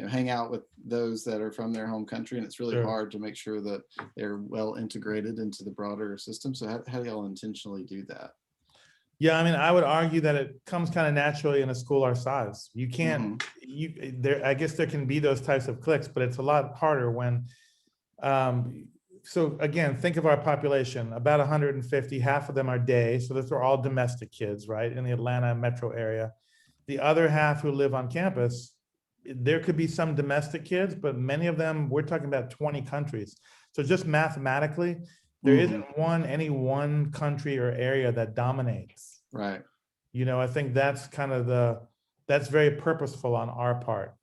hang out with those that are from their home country. And it's really hard to make sure that they're well integrated into the broader system. So how do y'all intentionally do that? Yeah, I mean, I would argue that it comes kind of naturally in a school our size. You can't, I guess there can be those types of cliques, but it's a lot harder when, so again, think of our population, about 150, half of them are day. So those are all domestic kids, right? In the Atlanta metro area. The other half who live on campus, there could be some domestic kids, but many of them, we're talking about 20 countries. So just mathematically, there isn't any one country or area that dominates. Right. I think that's kind of that's very purposeful on our part.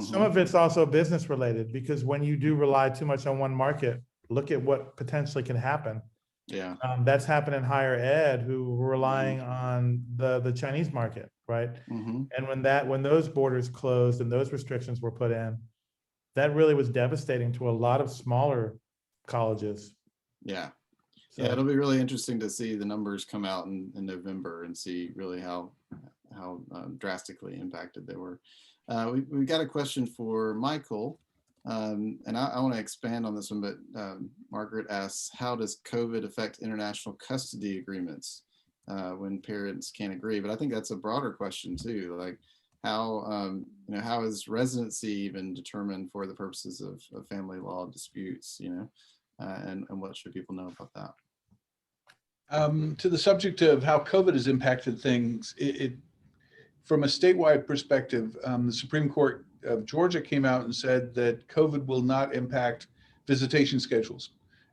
Some of it's also business related, because when you do rely too much on one market, look at what potentially can happen. Yeah. That's happened in higher ed, who were relying on the Chinese market, right? And when those borders closed and those restrictions were put in, that really was devastating to a lot of smaller colleges. Yeah. So, yeah, it'll be really interesting to see the numbers come out in November and see really how drastically impacted they were. We've got a question for Michael, and I want to expand on this one, but Margaret asks, how does COVID affect international custody agreements when parents can't agree? But I think that's a broader question too, like how is residency even determined for the purposes of family law disputes, and what should people know about that? To the subject of how COVID has impacted things, from a statewide perspective, the Supreme Court of Georgia came out and said that COVID will not impact visitation schedules.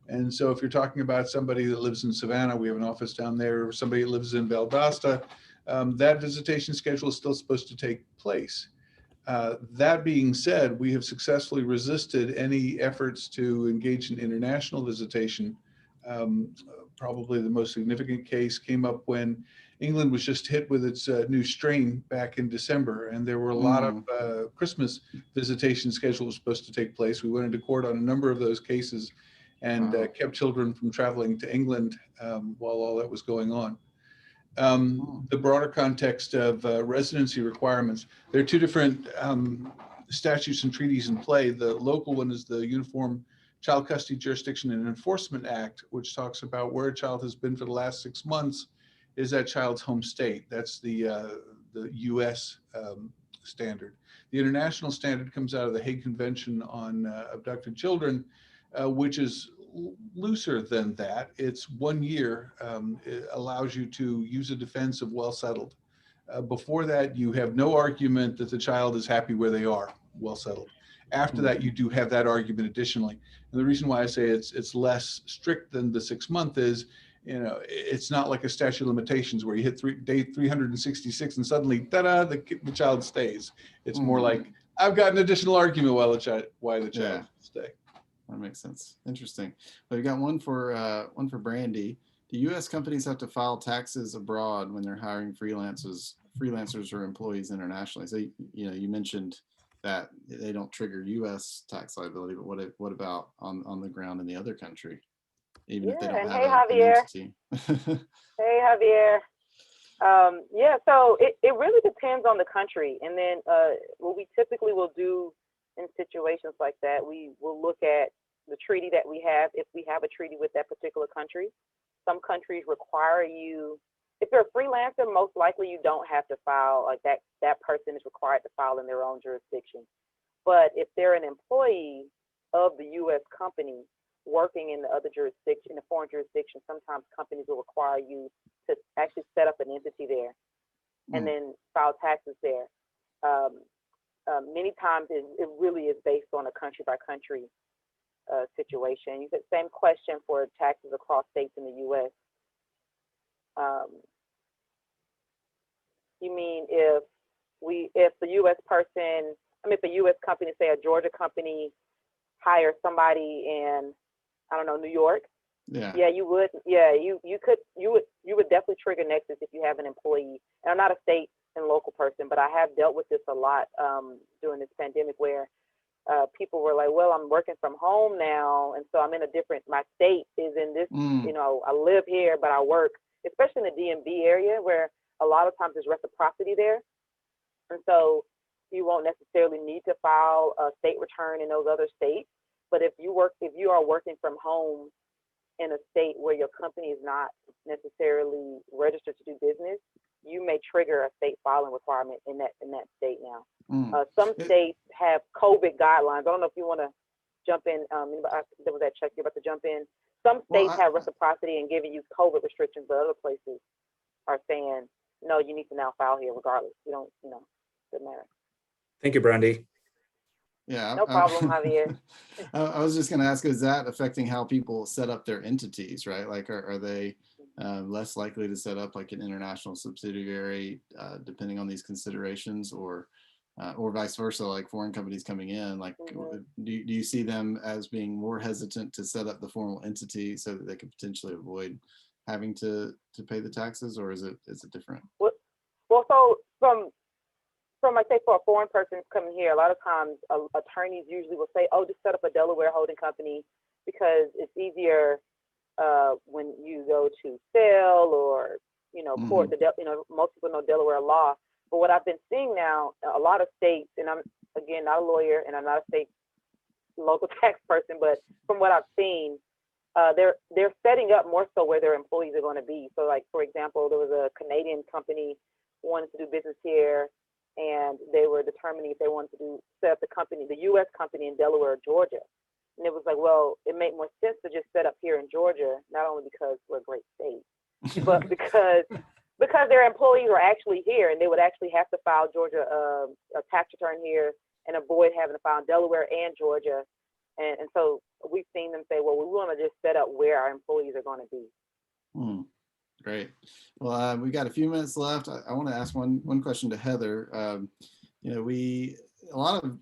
And so if you're talking about somebody that lives in Savannah, we have an office down there, or somebody that lives in Valdosta, that visitation schedule is still supposed to take place. That being said, we have successfully resisted any efforts to engage in international visitation. Probably the most significant case came up when England was just hit with its new strain back in December, and there were a lot of Christmas visitation schedules supposed to take place. We went into court on a number of those cases and kept children from traveling to England while all that was going on. The broader context of residency requirements, there are two different statutes and treaties in play. The local one is the Uniform Child Custody Jurisdiction and Enforcement Act, which talks about where a child has been for the last 6 months is that child's home state. That's the US standard. The international standard comes out of the Hague Convention on Abducted Children, which is looser than that. It's 1 year. It allows you to use a defense of well settled. Before that, you have no argument that the child is happy where they are, well settled. After that, you do have that argument additionally. And the reason why I say it's less strict than the 6 month is, it's not like a statute of limitations where you hit day 366 and suddenly, ta-da, the child stays. It's more like, I've got an additional argument why the child stay. That makes sense. Interesting. But we got one for Brandi. Do U.S. companies have to file taxes abroad when they're hiring freelancers or employees internationally? So you mentioned that they don't trigger U.S. tax liability, but what about on the ground in the other country, even if they don't and have hey, an Javier. entity? Hey, Javier. Yeah, so it really depends on the country. And then what we typically will do in situations like that, we will look at the treaty that we have, if we have a treaty with that particular country. Some countries require you, if you're a freelancer, most likely you don't have to file, like that person is required to file in their own jurisdiction. But if they're an employee of the U.S. company working in the other jurisdiction, in a foreign jurisdiction, sometimes companies will require you to actually set up an entity there and then file taxes there. Many times it really is based on a country by country situation. You get the same question for taxes across states in the U.S. You mean if the U.S. person, if a U.S. company, say a Georgia company, hires somebody in, I don't know, New York? Yeah, you would. Yeah, you would definitely trigger nexus if you have an employee. And I'm not a state and local person, but I have dealt with this a lot during this pandemic, where people were like, well, I'm working from home now, and so I'm in my state is in this, I live here, but I work, especially in the DMV area, where a lot of times there's reciprocity there. And so you won't necessarily need to file a state return in those other states. But if you are working from home in a state where your company is not necessarily registered to do business, you may trigger a state filing requirement in that state now. Some states have COVID guidelines. I don't know if you want to jump in. There was that check you're about to jump in. Some states have reciprocity and giving you COVID restrictions, but other places are saying, no, you need to now file here regardless. Doesn't matter. Thank you, Brandi. Yeah, no problem, Javier. I was just going to ask, is that affecting how people set up their entities, right? Like, are they less likely to set up like an international subsidiary, depending on these considerations, or vice versa, like foreign companies coming in? Like, do you see them as being more hesitant to set up the formal entity so that they could potentially avoid having to pay the taxes, or is it different? Well, so from I say, for a foreign person coming here, a lot of times attorneys usually will say, oh, just set up a Delaware holding company because it's easier when you go to sell or, court. Most people know Delaware law. But what I've been seeing now, a lot of states, and I'm, again, not a lawyer and I'm not a state local tax person, but from what I've seen, they're setting up more so where their employees are going to be. So, like, for example, there was a Canadian company wanted to do business here, and they were determining if they wanted to set up the U.S. company in Delaware or Georgia. And it was like, well, it made more sense to just set up here in Georgia, not only because we're a great state, but because their employees are actually here, and they would actually have to file Georgia a tax return here and avoid having to file in Delaware and Georgia. And so we've seen them say, well, we want to just set up where our employees are going to be. Great. Well, we got a few minutes left. I want to ask one question to Heather. A lot of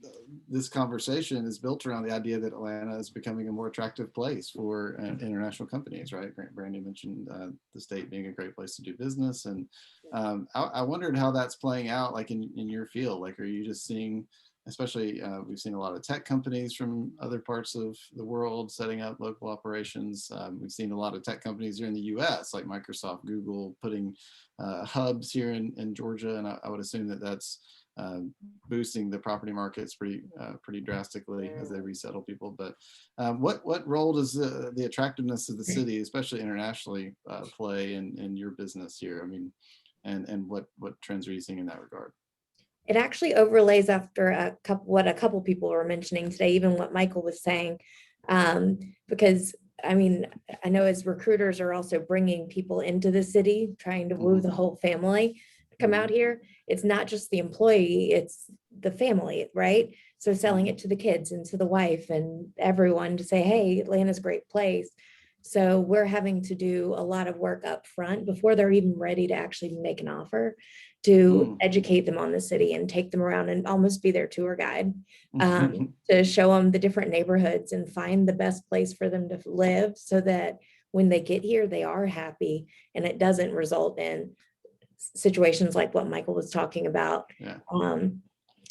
this conversation is built around the idea that Atlanta is becoming a more attractive place for international companies, right? Brandi mentioned the state being a great place to do business, and I wondered how that's playing out, like in your field. Like, are you just seeing, especially we've seen a lot of tech companies from other parts of the world setting up local operations. We've seen a lot of tech companies here in the US, like Microsoft, Google, putting hubs here in Georgia. And I would assume that that's boosting the property markets pretty drastically as they resettle people. But what role does the attractiveness of the city, especially internationally, play in your business here? I mean, and what trends are you seeing in that regard? It actually overlays after what a couple people were mentioning today, even what Michael was saying, because I mean, I know as recruiters are also bringing people into the city, trying to woo the whole family to come out here. It's not just the employee, it's the family, right? So selling it to the kids and to the wife and everyone to say, hey, Atlanta's a great place. So we're having to do a lot of work up front before they're even ready to actually make an offer, to educate them on the city and take them around and almost be their tour guide, to show them the different neighborhoods and find the best place for them to live, so that when they get here, they are happy and it doesn't result in situations like what Michael was talking about. Yeah.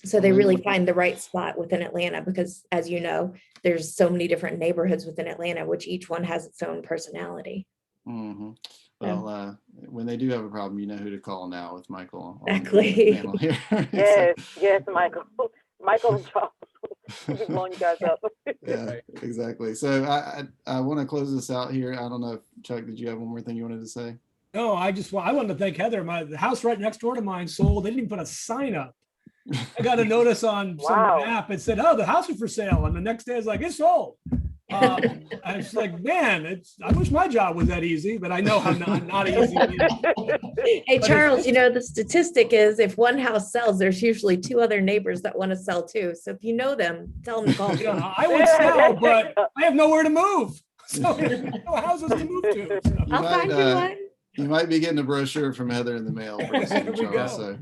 So they really find the right spot within Atlanta, because as you know, there's so many different neighborhoods within Atlanta, which each one has its own personality. Well, when they do have a problem, you know who to call now with Michael. Exactly. On the panel here. Yes, Michael. Michael's job. He's blowing you guys up. Yeah, exactly. So I want to close this out here. I don't know if Chuck, did you have one more thing you wanted to say? No, I wanted to thank Heather. The house right next door to mine sold. They didn't even put a sign up. I got a notice on some app. It said, "Oh, the house is for sale," and the next day it's like, "It's sold." I was like, "Man, I wish my job was that easy," but I know I'm not easy. Hey, Charles, you know, the statistic is if one house sells, there's usually 2 other neighbors that want to sell too. So if you know them, tell them to call me. I would sell, but I have nowhere to move. So no houses to move to. So. I'll find you one. You might be getting a brochure from Heather in the mail pretty soon, Charles. So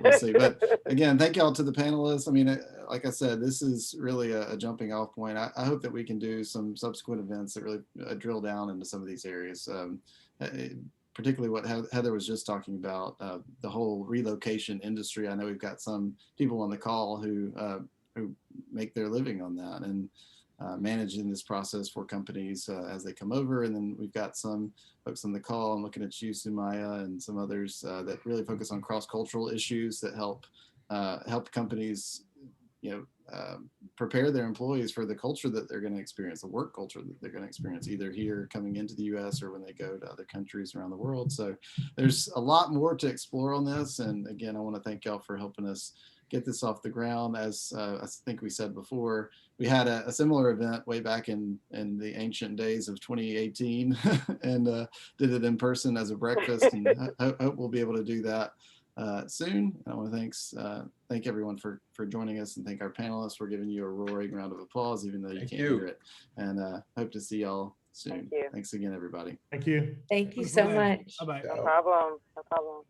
we'll see. But again, thank y'all to the panelists. I mean, like I said, this is really a jumping off point. I hope that we can do some subsequent events that really drill down into some of these areas, particularly what Heather was just talking about, the whole relocation industry. I know we've got some people on the call who make their living on that and managing this process for companies as they come over. And then we've got some folks on the call. I'm looking at you, Sumaya, and some others that really focus on cross-cultural issues that help companies, prepare their employees for the culture that they're going to experience, the work culture that they're going to experience, either here coming into the U.S. or when they go to other countries around the world. So there's a lot more to explore on this. And again, I want to thank y'all for helping us get this off the ground. As I think we said before, we had a similar event way back in the ancient days of 2018 and did it in person as a breakfast, and hope we'll be able to do that soon. I want to thank everyone for joining us, and thank our panelists for giving you a roaring round of applause, even though you can't hear it. And hope to see y'all soon. Thanks again, everybody. Thank you. Thank you so much. Bye-bye. No problem. No problem.